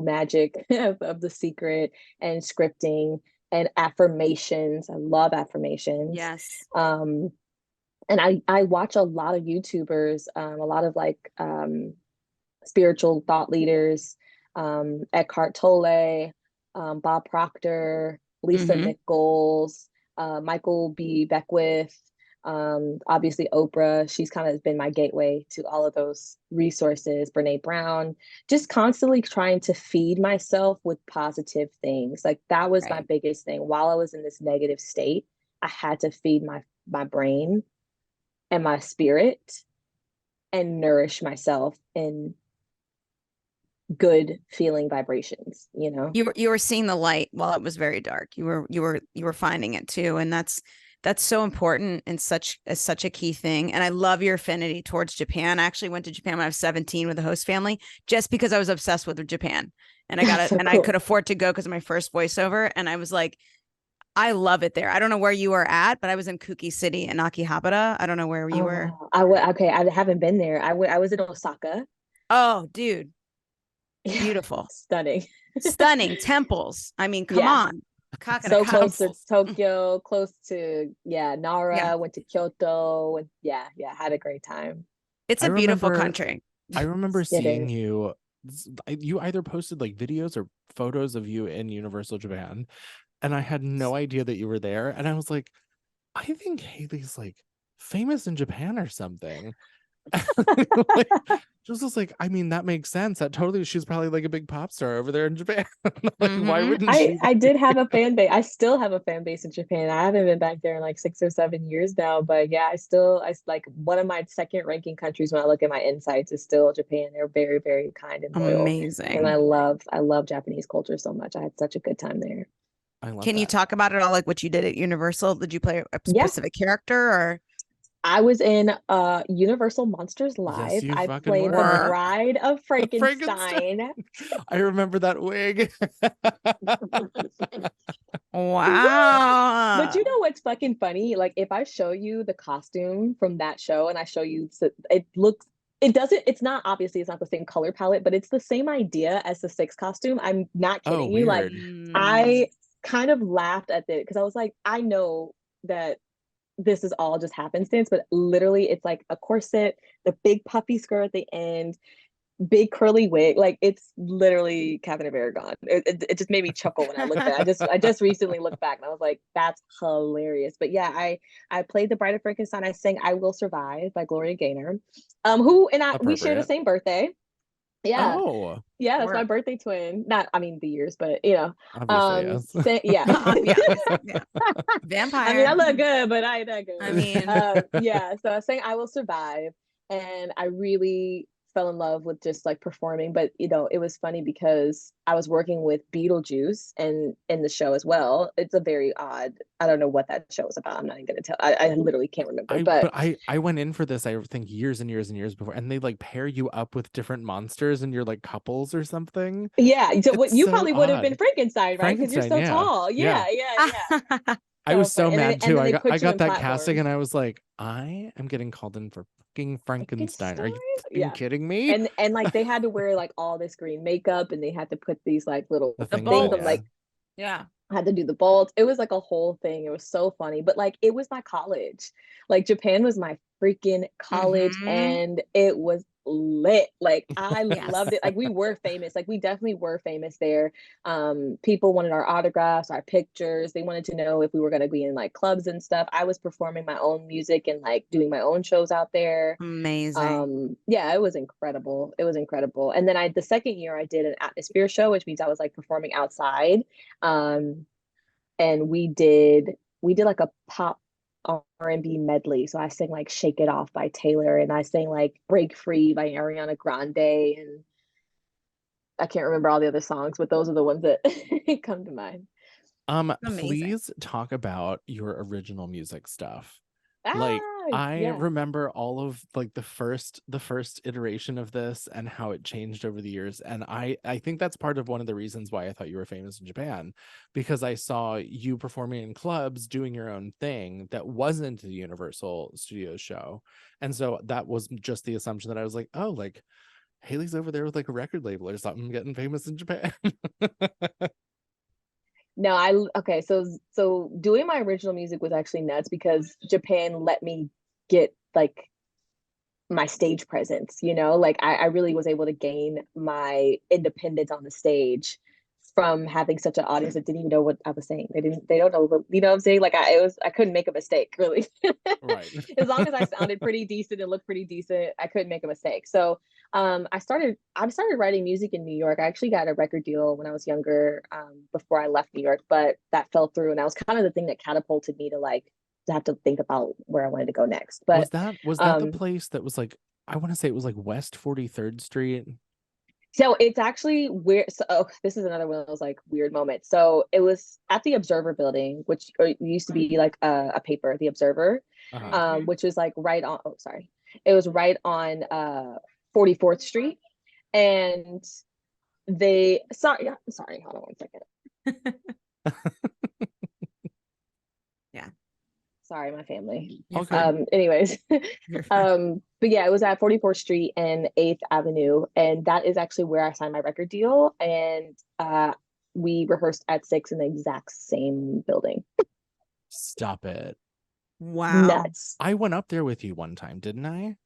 magic of The Secret and scripting and affirmations. I love affirmations. Yes. And I watch a lot of YouTubers, a lot of like spiritual thought leaders, Eckhart Tolle, Bob Proctor, Lisa Nichols, Michael B. Beckwith, obviously Oprah. She's kind of been my gateway to all of those resources. Brene Brown, just constantly trying to feed myself with positive things. Like that was my biggest thing. While I was in this negative state, I had to feed my brain and my spirit and nourish myself in good feeling vibrations, you know. You were seeing the light while it was very dark. You were finding it too, and that's so important and such a key thing. And I love your affinity towards Japan. I actually went to Japan when I was 17 with a host family just because I was obsessed with Japan, and I got it, so and cool. I could afford to go because of my first voiceover, and I was like, I love it there. I don't know where you were at, but I was in Kuki City in Akihabara. I don't know where you were. Okay, I haven't been there. I was in Osaka. Oh, dude. Beautiful. Stunning temples. I mean, come on. So close to Tokyo, close to Nara, went to Kyoto, and had a great time. It's a beautiful country. I remember seeing you either posted like videos or photos of you in Universal Japan, and I had no idea that you were there, and I was like, I think Hailee's like famous in Japan or something. Like, just was like, I mean, that makes sense. That totally, she's probably like a big pop star over there in Japan. Like, why wouldn't she? I did have a fan base. I still have a fan base in Japan. I haven't been back there in like 6 or 7 years now, but yeah, I like one of my second ranking countries when I look at my insights is still Japan. They're very, very kind and loyal. Amazing. And I love Japanese culture so much. I had such a good time there. Can you talk about it all, like what you did at Universal? Did you play a specific character or? I was in Universal Monsters Live. Yes, I played the Bride of Frankenstein. I remember that wig. Wow. But you know what's fucking funny? Like if I show you the costume from that show and I show you, it's not the same color palette, but it's the same idea as the Six costume. I'm not kidding you. Like I kind of laughed at it because I was like, I know that this is all just happenstance, but literally it's like a corset, the big puffy skirt at the end, big curly wig. Like it's literally Katharine of Aragon. It just made me chuckle when I looked at it. I just recently looked back and I was like, that's hilarious. But yeah, I played the Bride of Frankenstein. I sang I Will Survive by Gloria Gaynor, we share the same birthday. Yeah. Oh. Yeah, that's my birthday twin. Not, I mean, the years, but you know. Obviously, yes. Yeah. Vampire. I mean, I look good, but I ain't that good. I mean, so I sang I Will Survive, and I really fell in love with just like performing. But you know, it was funny because I was working with Beetlejuice and in the show as well. It's a very odd, I don't know what that show was about. I'm not even gonna tell. I literally can't remember. But I went in for this, I think years and years and years before, and they like pair you up with different monsters and you're like couples or something. Yeah. So what you probably would have been Frankenstein, right? Because you're so tall. Yeah. I was so mad too. I got that casting and I was like, I am getting called in for fucking Frankenstein. Are you kidding me? And like they had to wear like all this green makeup and they had to put these like little things of like I had to do the bolts. It was like a whole thing. It was so funny. But like it was my college. Like Japan was my freaking college and it was lit. Like I Yes. loved it. Like we were famous. Like we definitely were famous there. People wanted our autographs, our pictures. They wanted to know if we were going to be in like clubs and stuff. I was performing my own music and like doing my own shows out there. Amazing. Yeah, it was incredible. It was incredible. And then the second year I did an atmosphere show, which means I was like performing outside. And we did like a pop R&B medley. So I sang like Shake It Off by Taylor, and I sang like Break Free by Ariana Grande, and I can't remember all the other songs, but those are the ones that come to mind. Please talk about your original music stuff. Like I remember all of like the first iteration of this and how it changed over the years, and I think that's part of one of the reasons why I thought you were famous in Japan, because I saw you performing in clubs doing your own thing that wasn't the Universal Studios show, and so that was just the assumption that I was like, oh, like Hailee's over there with like a record label or something getting famous in Japan. No, okay, so doing my original music was actually nuts because Japan let me get like my stage presence, you know, like I really was able to gain my independence on the stage from having such an audience that didn't even know what I was saying. They don't know, you know what I'm saying? Like I couldn't make a mistake really. Right. As long as I sounded pretty decent and looked pretty decent, I couldn't make a mistake. So I started writing music in New York. I actually got a record deal when I was younger, before I left New York, but that fell through, and that was kind of the thing that catapulted me to like to have to think about where I wanted to go next. But was that the place that was like, I want to say it was like West 43rd Street? So it's actually weird. So this is another one of those like weird moments. So it was at the Observer building, which used to be like a paper, the Observer, which was like right on. Oh, sorry, it was right on 44th Street, and sorry, hold on one second. Yeah. Sorry, my family. Okay. Anyways, but yeah, it was at 44th Street and 8th Avenue, and that is actually where I signed my record deal. And we rehearsed at 6 in the exact same building. Stop it! Wow, nuts! I went up there with you one time, didn't I?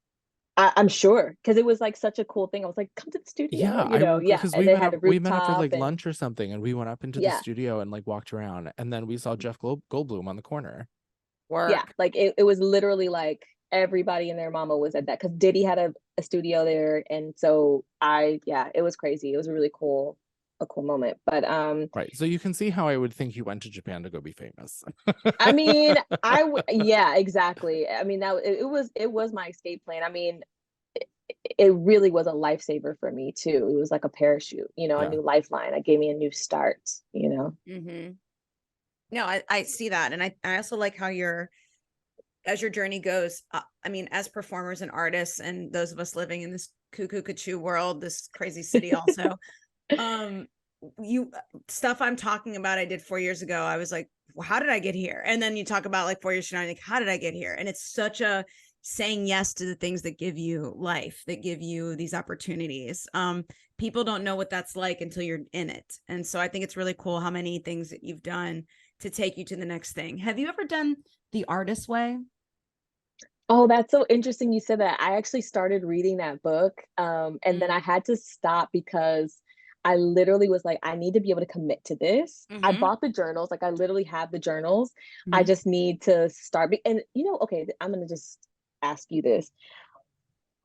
I'm sure, because it was like such a cool thing. I was like, "Come to the studio," yeah, you know. because and we they went had up, a we met up for like and lunch or something, and we went up into the studio and like walked around, and then we saw Jeff Goldblum on the corner. Yeah, like it was literally like everybody and their mama was at that, because Diddy had a studio there, and so it was crazy. It was a really cool moment. But right, so you can see how I would think you went to Japan to go be famous. I mean, yeah, exactly. I mean, that it was my escape plan. I mean, it really was a lifesaver for me too. It was like a parachute, you know, a new lifeline. It gave me a new start, you know. Mm-hmm. No, I see that. And I also like how as your journey goes, I mean, as performers and artists, and those of us living in this cuckoo cuckoo world, this crazy city also, stuff I'm talking about, I did 4 years ago. I was like, well, how did I get here? And then you talk about like 4 years from now, like, how did I get here? And it's such a saying yes to the things that give you life, that give you these opportunities. People don't know what that's like until you're in it. And so I think it's really cool how many things that you've done to take you to the next thing. Have you ever done The Artist Way? Oh, that's so interesting you said that. I actually started reading that book, and then I had to stop because I literally was like, I need to be able to commit to this. I bought the journals, like I literally have the journals. I just need to start. And you know, okay, I'm gonna just ask you this.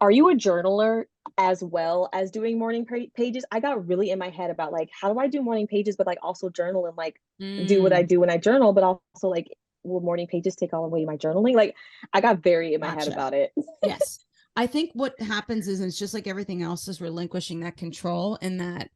Are you a journaler as well as doing morning pages? I got really in my head about like, how do I do morning pages, but like also journal and like do what I do when I journal, but also like, will morning pages take all away my journaling? Like I got very in my head about it. Yes. I think what happens is it's just like everything else, is relinquishing that control, and that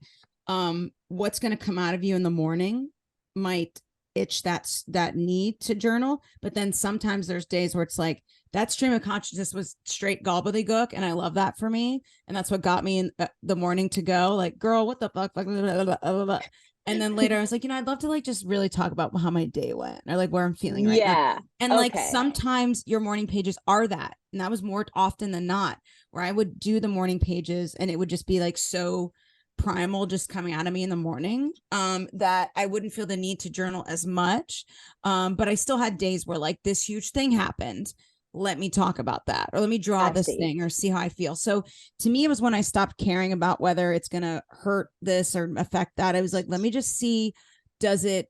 what's going to come out of you in the morning might itch that need to journal. But then sometimes there's days where it's like, that stream of consciousness was straight gobbledygook, and I love that for me, and that's what got me in the morning to go like, girl, what the fuck, blah, blah, blah, blah, blah. And then later I was like, I'd love to like just really talk about how my day went, or like where I'm feeling right now. And like sometimes your morning pages are that, and that was more often than not, where I would do the morning pages and it would just be like so primal, just coming out of me in the morning, that I wouldn't feel the need to journal as much. But I still had days where like this huge thing happened, let me talk about that, or let me draw this thing or see how I feel. So to me, it was when I stopped caring about whether it's going to hurt this or affect that. I was like, let me just see, does it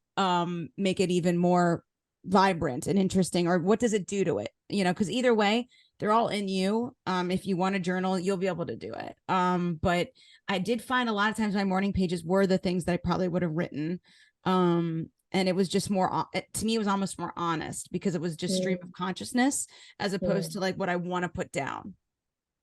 make it even more vibrant and interesting, or what does it do to it? You know, because either way, they're all in you. If you want to journal, you'll be able to do it. But I did find a lot of times my morning pages were the things that I probably would have written. And it was just more, to me, it was almost more honest, because it was just stream of consciousness as opposed to like what I want to put down,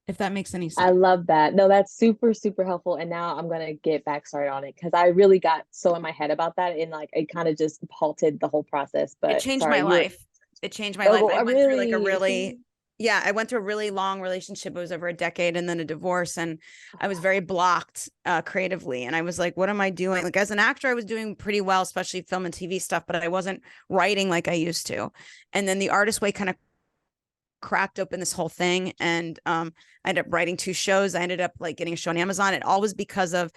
if that makes any sense. I love that. No, that's super, super helpful. And now I'm going to get back started on it, because I really got so in my head about that, and like it kind of just halted the whole process. But it changed my life. It changed my life. I went through like a really, I went through a really long relationship. It was over a decade, and then a divorce, and I was very blocked creatively. And I was like, what am I doing? Like as an actor, I was doing pretty well, especially film and TV stuff, but I wasn't writing like I used to. And then the Artist Way kind of cracked open this whole thing, and I ended up writing 2 shows. I ended up like getting a show on Amazon. It all was because of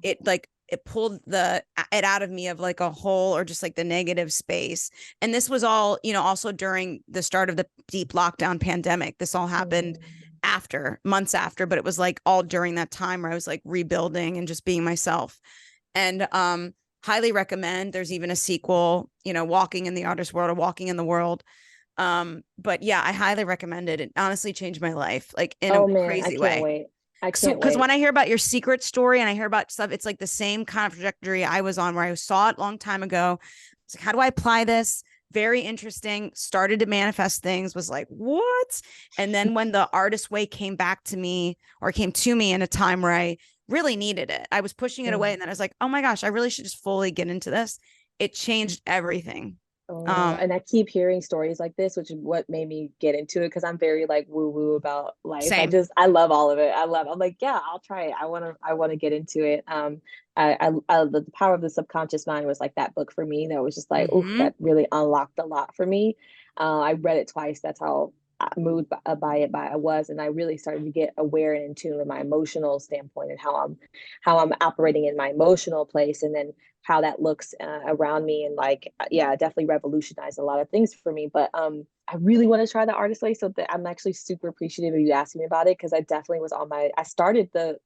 it, like it pulled it out of me of like a hole, or just like the negative space. And this was all, you know, also during the start of the deep lockdown pandemic. This all happened months after, but it was like all during that time where I was like rebuilding and just being myself. And highly recommend. There's even a sequel, you know, Walking in the Artist World, or Walking in the World. But yeah, I highly recommend it. It honestly changed my life, like in a crazy way. Wait. I can't So, because when I hear about your secret story and I hear about stuff, it's like the same kind of trajectory I was on, where I saw it a long time ago. It's like, how do I apply this? Very interesting. Started to manifest things, was like, what? And then when the Artist Way came back to me, or came to me in a time where I really needed it, I was pushing it away. And then I was like, oh my gosh, I really should just fully get into this. It changed everything. And I keep hearing stories like this, which is what made me get into it, because I'm very like woo woo about life. Same. I love all of it. I'm like, yeah, I'll try it. I want to get into it. The Power of the Subconscious Mind was like that book for me. That was just like, that really unlocked a lot for me. I read it twice. That's how moved by it I was, and I really started to get aware and in tune with my emotional standpoint, and how I'm operating in my emotional place, and then how that looks around me. And like, yeah, it definitely revolutionized a lot of things for me. But I really want to try the Artist Way, so that I'm actually super appreciative of you asking me about it, because I definitely was on I started to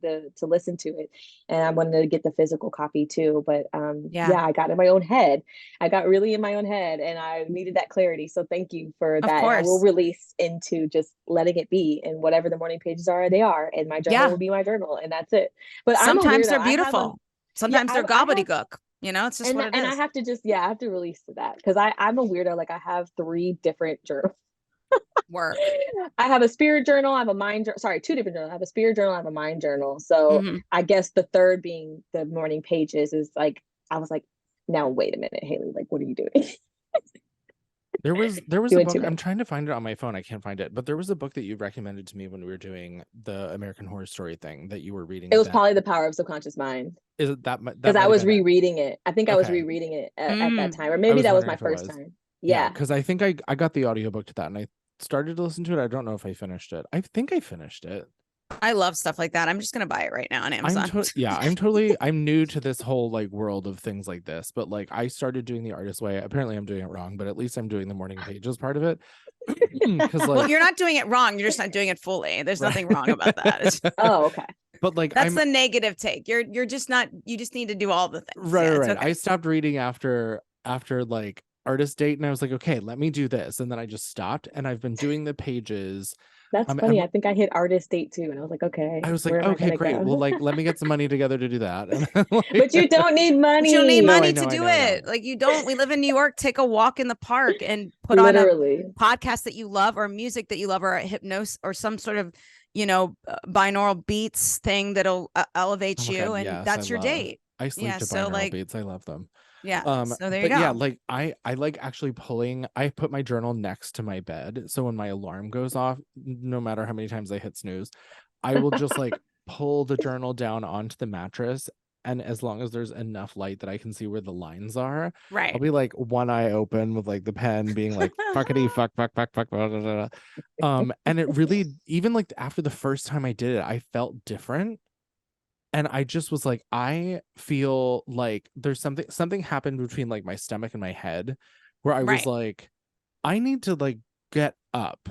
listen to it, and I wanted to get the physical copy too. But I got in my own head. I got really in my own head, and I needed that clarity. So thank you for that. I will release into just letting it be, and whatever the morning pages are, they are, and my journal will be my journal, and that's it. But sometimes they're beautiful. Sometimes they're gobbledygook. You know, it's just what it is. And I have to just, I have to release to that, because I'm a weirdo. Like I have 3 different journals. Work. I have a spirit journal. I have a mind journal. Sorry, 2 different journals. I have a spirit journal. I have a mind journal. So I guess the third being the morning pages is like, I was like, now wait a minute, Hailee, like, what are you doing? There was a book. I'm trying to find it on my phone. I can't find it, but there was a book that you recommended to me when we were doing the American Horror Story thing that you were reading. It was probably The Power of Subconscious Mind. Is it that? Because I was rereading it. I think I was rereading it at that time, or maybe that was my first time. Yeah, because I think I got the audiobook to that, and I started to listen to it. I don't know if I finished it. I think I finished it. I love stuff like that. I'm just gonna buy it right now on Amazon. I'm new to this whole like world of things like this, but like I started doing the Artist Way. Apparently I'm doing it wrong, but at least I'm doing the morning pages part of it. Because like, well, you're not doing it wrong, you're just not doing it fully. There's nothing wrong about that. Okay. But like, that's the negative take. You're just not, you just need to do all the things. Right. Okay. I stopped reading after like Artist Date, and I was like, okay, let me do this, and then I just stopped, and I've been doing the pages. That's funny. I think I hit Artist Date too, and I was like, okay. I was like, okay, great. Well, like, let me get some money together to do that. But you don't need money. You don't need money to do it. Like, you don't. We live in New York. Take a walk in the park and put on a podcast that you love, or music that you love, or a hypnosis, or some sort of, you know, binaural beats thing that'll elevate you, and yes, that's your date. I sleep to binaural beats. I love them. Yeah. So there you go. Yeah, like I like actually I put my journal next to my bed. So when my alarm goes off, no matter how many times I hit snooze, I will just like pull the journal down onto the mattress. And as long as there's enough light that I can see where the lines are, right, I'll be like one eye open with like the pen being like fuckity fuck. Blah, blah, blah. And it really, even like after the first time I did it, I felt different. And I just was like, I feel like there's something happened between like my stomach and my head, where I was like, I need to like get up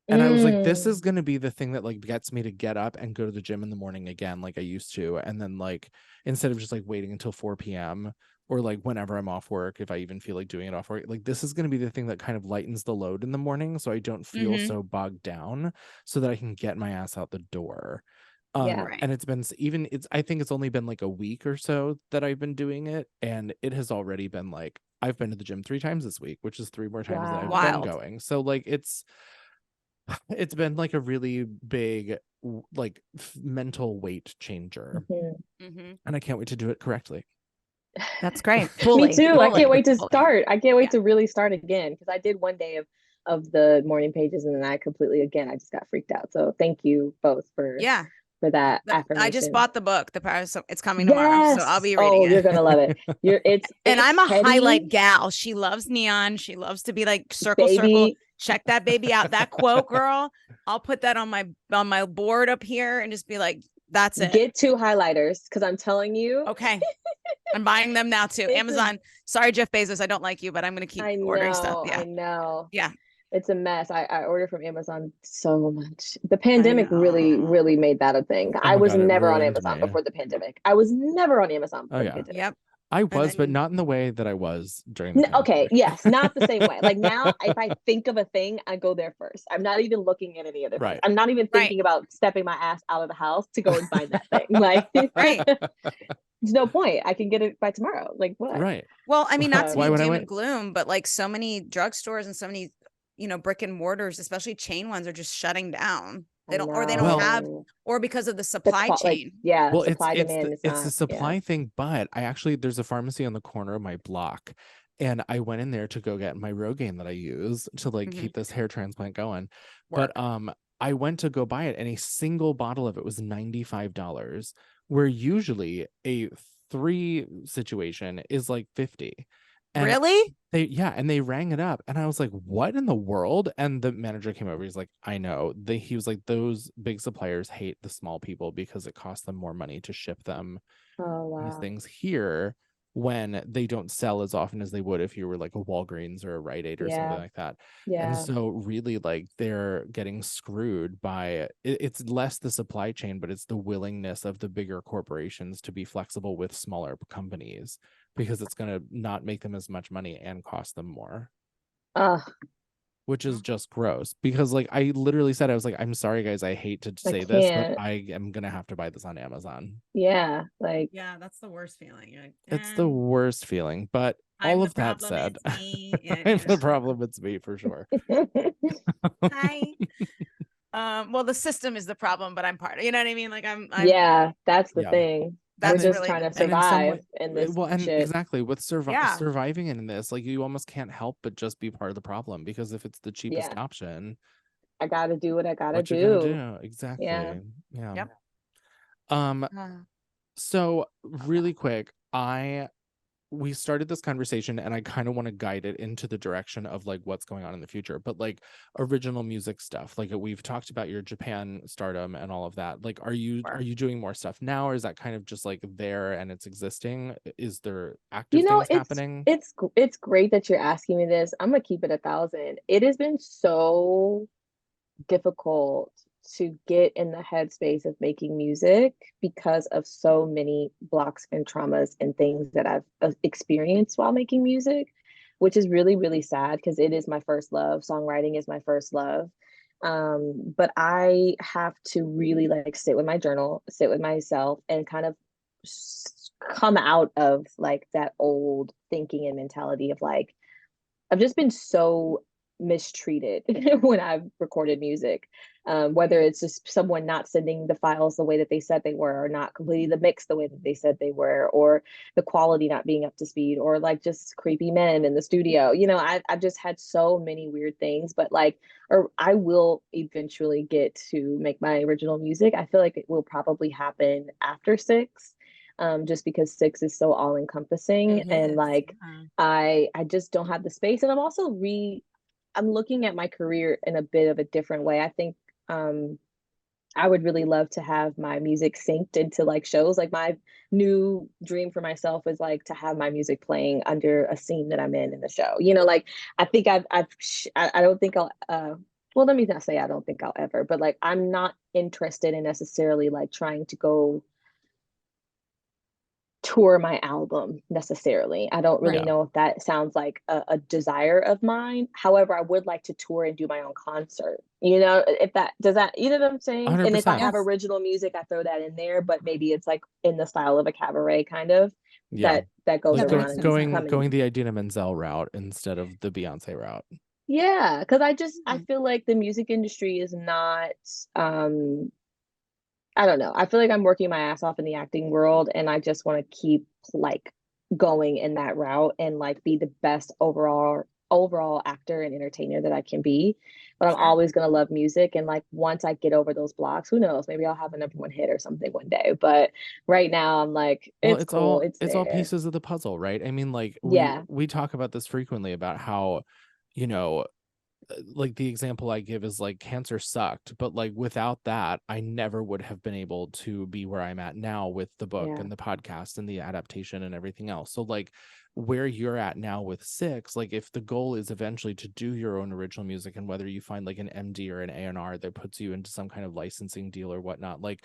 And I was like, this is going to be the thing that like gets me to get up and go to the gym in the morning again, like I used to. And then like, instead of just like waiting until 4 p.m. or like whenever I'm off work, if I even feel like doing it off work, like this is going to be the thing that kind of lightens the load in the morning. So I don't feel so bogged down, so that I can get my ass out the door. And it's been I think it's only been like a week or so that I've been doing it. And it has already been like, I've been to the gym 3 times this week, which is 3 more times that I've been going. So like, it's been like a really big like mental weight changer. And I can't wait to do it correctly. That's great. Me too. I can't wait to start. I can't wait to really start again, because I did one day of the morning pages and then I just got freaked out. So thank you both for that affirmation. I just bought the book, The Power. So it's coming tomorrow, so I'll be reading it. You're gonna love it. And I'm a highlight gal. She loves neon. She loves to be like circle. Check that baby out. That quote, girl. I'll put that on my board up here and just be like, that's it. Get 2 highlighters, because I'm telling you. Okay. I'm buying them now too. Amazon. Sorry, Jeff Bezos. I don't like you, but I'm gonna keep ordering stuff. Yeah. I know. Yeah. It's a mess. I order from Amazon so much. The pandemic really, really made that a thing. I was never on Amazon before the pandemic. I was never on Amazon before the pandemic. Yep. I was, but not in the way that I was during the pandemic. Okay, yes, not the same way. Like now, if I think of a thing, I go there first. I'm not even looking at any other things. I'm not even thinking about stepping my ass out of the house to go and find that thing. Like, there's no point. I can get it by tomorrow. Like what? Right. Well, I mean, not to be doom and gloom, but like so many drugstores and so many, brick and mortars, especially chain ones, are just shutting down. They don't have, or because of the supply chain. Demand. It's a supply thing, but there's a pharmacy on the corner of my block, and I went in there to go get my Rogaine that I use to like keep this hair transplant going. But I went to go buy it, and a single bottle of it was $95, where usually a 3 situation is like $50. And really? They rang it up, and I was like, what in the world? And the manager came over. He's like, I know. He was like, those big suppliers hate the small people because it costs them more money to ship them these things here, when they don't sell as often as they would if you were like a Walgreens or a Rite Aid or something like that. And so really, like, they're getting screwed by it's less the supply chain, but it's the willingness of the bigger corporations to be flexible with smaller companies, because it's going to not make them as much money and cost them more. Which is just gross, because like I literally said, I was like, I'm sorry guys, I hate to say this, but I am gonna have to buy this on Amazon. That's the worst feeling. It's the worst feeling, but all of that said, I'm the problem, it's me for sure. Hi. Well, the system is the problem, but I'm part of, you know what I mean? Like I'm that's the thing. We're just really trying to survive in this. Well, and shit. exactly with surviving in this, like you almost can't help but just be part of the problem, because if it's the cheapest option, I gotta do what I gotta do. Exactly. Yeah. So really quick, we started this conversation and I kind of want to guide it into the direction of like what's going on in the future, but like original music stuff, like we've talked about your Japan stardom and all of that. Like, are you doing more stuff now, or is that kind of just like there and it's existing? Is there active things happening? It's great that you're asking me this. I'm gonna keep it 1,000. It has been so difficult to get in the headspace of making music because of so many blocks and traumas and things that I've experienced while making music, which is really, really sad, because it is my first love. Songwriting is my first love. But I have to really like sit with my journal, sit with myself, and kind of come out of like that old thinking and mentality of like, I've just been so mistreated when I've recorded music, whether it's just someone not sending the files the way that they said they were, or not completing the mix the way that they said they were, or the quality not being up to speed, or like just creepy men in the studio. I've just had so many weird things, but I will eventually get to make my original music. I feel like it will probably happen after 6. Just because 6 is so all encompassing, and like I just don't have the space. And I'm also I'm looking at my career in a bit of a different way. I think I would really love to have my music synced into like shows. Like my new dream for myself is like to have my music playing under a scene that I'm in the show. Like I think I don't think I'll well, let me not say I don't think I'll ever, but like I'm not interested in necessarily like trying to go tour my album necessarily. I don't really know if that sounds like a desire of mine. However, I would like to tour and do my own concert. You know, if that does that, you know what I'm saying? 100%. And if I have original music, I throw that in there, but maybe it's like in the style of a cabaret kind of that goes around and going the Idina Menzel route instead of the Beyonce route. Yeah, because I feel like the music industry is not I don't know. I feel like I'm working my ass off in the acting world and I just want to keep like going in that route and like be the best overall actor and entertainer that I can be. But I'm always going to love music, and like once I get over those blocks, who knows, maybe I'll have a number one hit or something one day. But right now I'm like it's cool. It's all pieces of the puzzle, right? I mean, like we talk about this frequently about how, you know, like the example I give is like cancer sucked, but like without that, I never would have been able to be where I'm at now with the book and the podcast and the adaptation and everything else. So like where you're at now with Six, like if the goal is eventually to do your own original music, and whether you find like an MD or an A&R that puts you into some kind of licensing deal or whatnot, like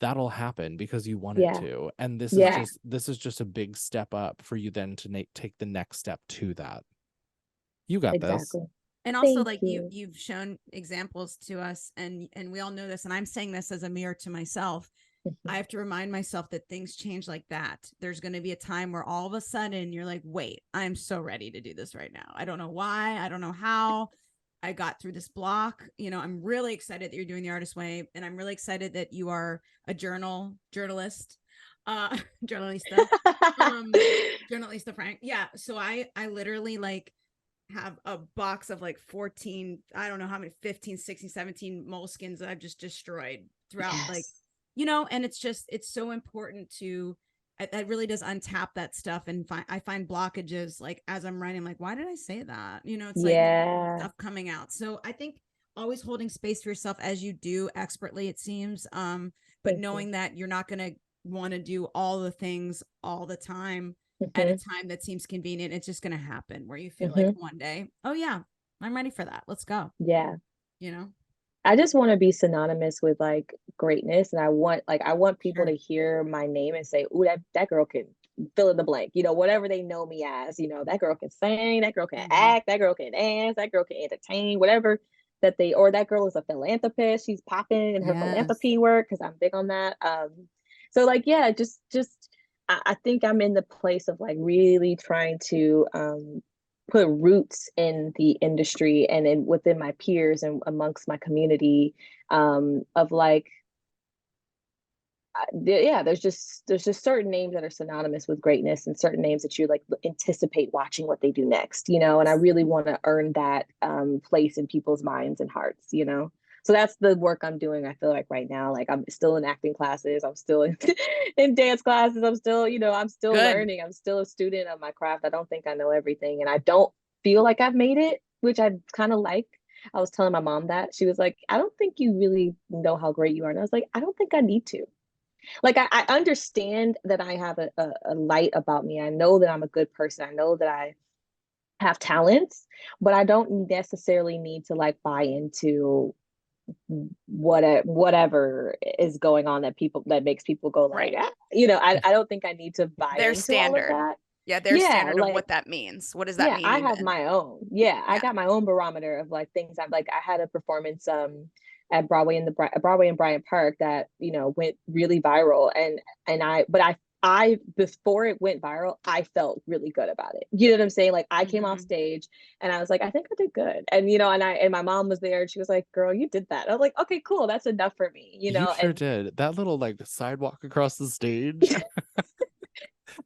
that'll happen because you want it to. And this is just a big step up for you then to take the next step to that. You got this. And also, like you've shown examples to us, and we all know this, and I'm saying this as a mirror to myself. I have to remind myself that things change like that. There's going to be a time where all of a sudden you're like, wait, I'm so ready to do this right now. I don't know why. I don't know how I got through this block. You know, I'm really excited that you're doing the Artist Way, and I'm really excited that you are a journalist, journalista, journalista Frank. Yeah. So I literally like have a box of like 14, I don't know how many, 15, 16, 17 moleskins that I've just destroyed throughout, like, you know, and it's so important to, that really does untap that stuff. And I find blockages, like as I'm writing, like, why did I say that? You know, it's like stuff coming out. So I think always holding space for yourself as you do expertly, it seems, but knowing that you're not going to want to do all the things all the time at a time that seems convenient. It's just going to happen where you feel like one day, oh yeah, I'm ready for that. Let's go. Yeah. You know, I just want to be synonymous with like greatness. And I want people to hear my name and say, ooh, that girl can fill in the blank, you know, whatever they know me as, you know, that girl can sing, that girl can act, that girl can dance, that girl can entertain, whatever or that girl is a philanthropist. She's popping in her philanthropy work, because I'm big on that. So like, yeah, just I think I'm in the place of like really trying to put roots in the industry and within my peers and amongst my community, of like, there's just certain names that are synonymous with greatness and certain names that you like anticipate watching what they do next, you know, and I really want to earn that place in people's minds and hearts, you know. So that's the work I'm doing. I feel like right now, like I'm still in acting classes. I'm still in dance classes. I'm still, you know, I'm still learning. I'm still a student of my craft. I don't think I know everything, and I don't feel like I've made it, which I kind of like. I was telling my mom that. She was like, I don't think you really know how great you are. And I was like, I don't think I need to. Like, I understand that I have a light about me. I know that I'm a good person. I know that I have talents, but I don't necessarily need to like buy into whatever is going on that makes people go like, you know, I don't think I need to buy their into standard. all of that. Their standard of what that means. What does that mean? I have my own. I got my own barometer of like things. I had a performance at Broadway and Bryant Park that, you know, went really viral, and I before it went viral, I felt really good about it. You know what I'm saying? Like I came off stage and I was like, I think I did good. And, you know, and my mom was there and she was like, girl, you did that. I was like, okay, cool. That's enough for me. You know, you sure did. That little like sidewalk across the stage.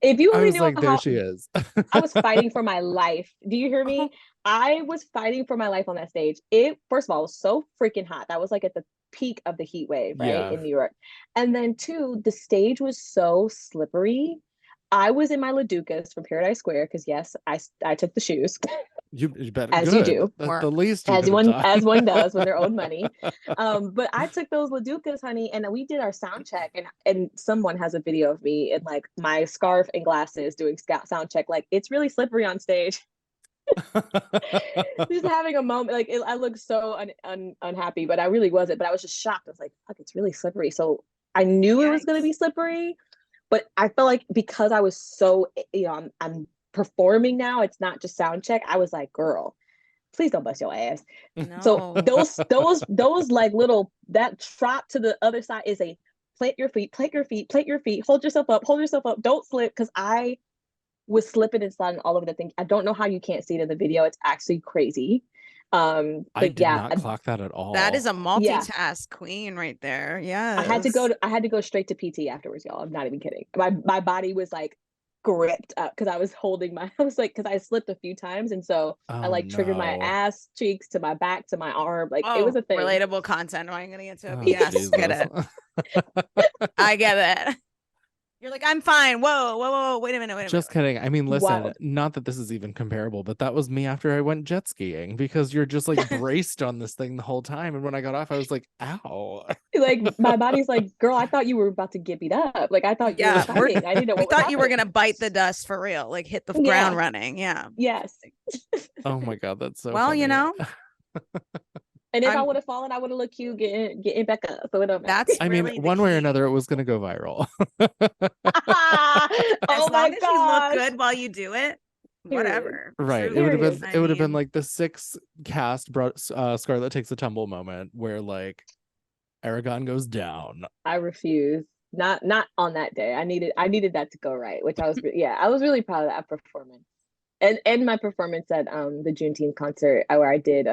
If you only knew like, there she is. I was fighting for my life. Do you hear me? I was fighting for my life on that stage. It, first of all, was so freaking hot. That was like at the peak of the heat wave, right? In New York. And then two, the stage was so slippery. I was in my Laducas from Paradise Square, because yes, I took the shoes. You better, as good. You do. That's the least you as one does with their own money. But I took those Laducas, honey, and we did our sound check, and someone has a video of me in like my scarf and glasses doing sound check. Like, it's really slippery on stage. Just having a moment, like I looked so unhappy, but I really wasn't. But I was just shocked. I was like, fuck, it's really slippery. So I knew it was going to be slippery, but I felt like because I was so, I'm performing now, it's not just sound check. I was like, girl, please don't bust your ass. No. So those like little, that trot to the other side is a plant your feet, hold yourself up, don't slip. Because I was slipping and sliding all over the thing. I don't know how you can't see it in the video. It's actually crazy. I did not clock that at all. That is a multitask queen right there. Yeah. I had to go straight to PT afterwards, y'all. I'm not even kidding. My body was like gripped up because I was holding I was like, because I slipped a few times, and so I like triggered my ass cheeks to my back to my arm. Like it was a thing. Relatable content. I'm gonna get to it. Yes, get it. I get it. You're like, I'm fine. Whoa. Wait a minute. Just kidding. I mean, listen, not that this is even comparable, but that was me after I went jet skiing, because you're just like braced on this thing the whole time. And when I got off, I was like, ow. Like my body's like, girl, I thought you were about to get beat up. Like I thought you were fighting. I didn't know. I thought you were gonna bite the dust for real, like hit the ground running. Yeah. Yes. Oh my God, that's so well, funny. You know. And if I would have fallen, I would have looked cute getting back up. So it don't matter. That's I mean, one way or another, it was going to go viral. As long as you look good while you do it, whatever. Right. It would have been like the 6 cast Scarlet Takes a Tumble moment where like Aragon goes down. I refuse. Not on that day. I needed that to go right, which I was I was really proud of that performance. And my performance at the Juneteenth concert where I did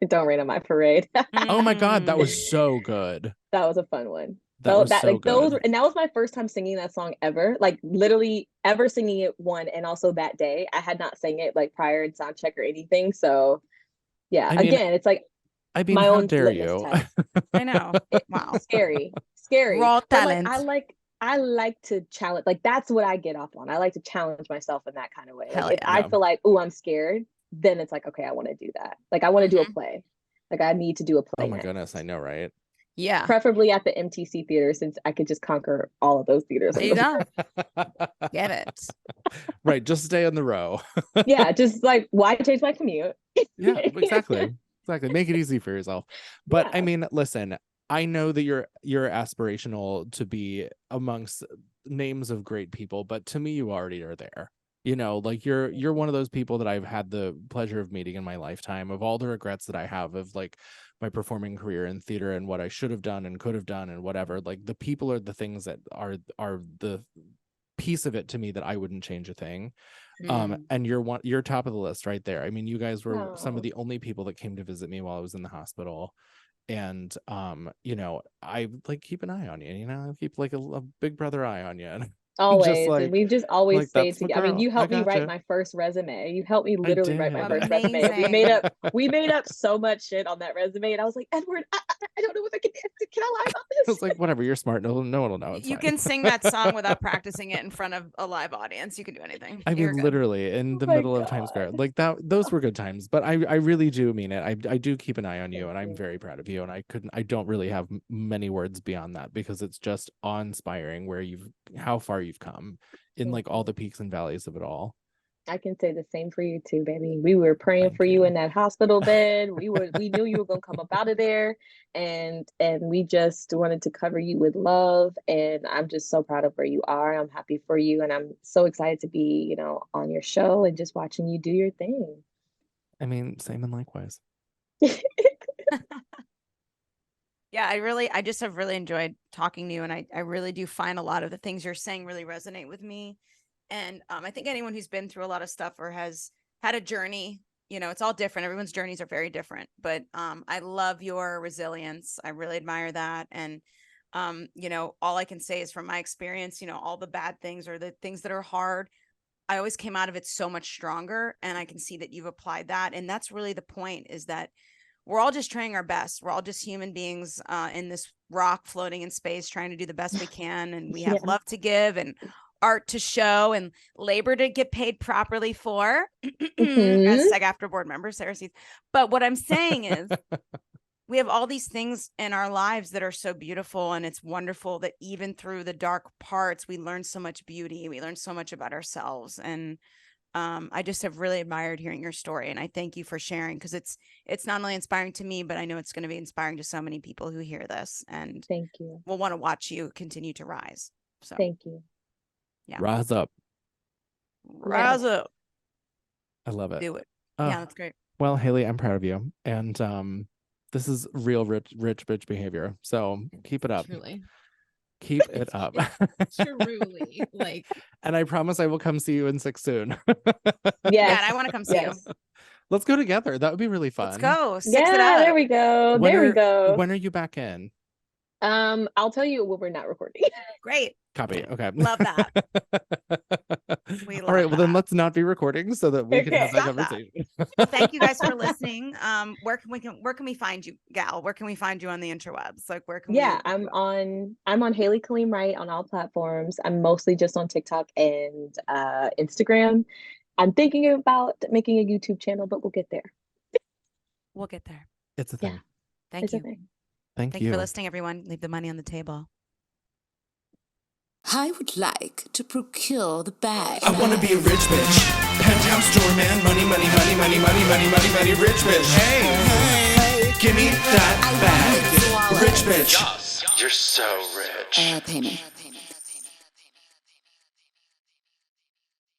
Don't Rain on My Parade. Oh my God, that was so good. That was a fun one. That was so good. And that was my first time singing that song ever. Like literally ever singing it and also that day. I had not sang it like prior in sound check or anything. So yeah, I mean, again, it's like my own dare you. I know. Wow. Scary. Raw talent. Like, I like to challenge, like that's what I get off on. I like to challenge myself in that kind of way. Like, if I feel like, oh, I'm scared, then it's like, okay, I want to do that. Like I want to do a play. Like I need to do a play. Oh my goodness, I know, right? Yeah. Preferably at the MTC theater, since I could just conquer all of those theaters. There you go. Get it. Right, just stay in the row. Yeah, just like why change my commute? Yeah, exactly. Make it easy for yourself. But I mean, listen, I know that you're aspirational to be amongst names of great people, but to me, you already are there. You know, like you're one of those people that I've had the pleasure of meeting in my lifetime. Of all the regrets that I have of like my performing career in theater and what I should have done and could have done and whatever, like the people are the things that are the piece of it to me that I wouldn't change a thing. And you're top of the list right there. I mean, you guys were some of the only people that came to visit me while I was in the hospital. And you know, I like keep an eye on you, you know, I keep like a big brother eye on you. Always. Like, and we've just always stayed together. I mean, you helped me write my first resume. You helped me literally write my first resume. We made up so much shit on that resume. And I was like, Edward, I don't know if can I lie about this? I was like, whatever, you're smart. No one will know. You can sing that song without practicing it in front of a live audience. You can do anything. I mean, literally in the middle of Times Square. Like those were good times. But I really do mean it. I do keep an eye on you, and I'm very proud of you. And I don't really have many words beyond that, because it's just awe-inspiring how far you've come in like all the peaks and valleys of it all. I can say the same for you too, baby. We were praying for you in that hospital bed. We knew you were gonna come up out of there, and we just wanted to cover you with love. And I'm just so proud of where you are. I'm happy for you, and I'm so excited to be, you know, on your show and just watching you do your thing. I mean, same and likewise. Yeah, I just have really enjoyed talking to you, and I really do find a lot of the things you're saying really resonate with me. And I think anyone who's been through a lot of stuff or has had a journey, you know, it's all different. Everyone's journeys are very different, but I love your resilience. I really admire that. And, you know, all I can say is from my experience, you know, all the bad things or the things that are hard, I always came out of it so much stronger. And I can see that you've applied that. And that's really the point, is that we're all just trying our best. We're all just human beings in this rock floating in space, trying to do the best we can. And we have love to give and art to show and labor to get paid properly for as SAG after board member, Sarah sees. But what I'm saying is we have all these things in our lives that are so beautiful. And it's wonderful that even through the dark parts, we learn so much beauty. We learn so much about ourselves. And I just have really admired hearing your story, and I thank you for sharing, because it's not only inspiring to me, but I know it's going to be inspiring to so many people who hear this and thank you. will want to watch you continue to rise. So thank you. Yeah. Rise up. Rise up. I love it. Do it. Yeah, that's great. Well, Hailee, I'm proud of you. And this is real rich bitch behavior. So keep it up. Truly. Keep it up. Truly. Like, and I promise I will come see you in 6 soon. Yeah, and I want to come see you. Let's go together. That would be really fun. Let's go. There we go. We go. When are you back in? I'll tell you when we're not recording. Great. Copy. Okay. Love that. All right. Well, then let's not be recording so that we can have that conversation. Well, thank you guys for listening. Where can we find you, gal? Where can we find you on the interwebs? Like, where can we? I'm on Hailee Kaleem Wright on all platforms. I'm mostly just on TikTok and Instagram. I'm thinking about making a YouTube channel, but we'll get there. We'll get there. It's a thing. Yeah. Thank you. Thank you for listening, everyone. Leave the money on the table. I would like to procure the bag. I wanna be a rich bitch. Penthouse doorman, money, money, money, money, money, money, money, money, rich bitch. Hey, give me that bag. Rich bitch. You're so rich. Pay me.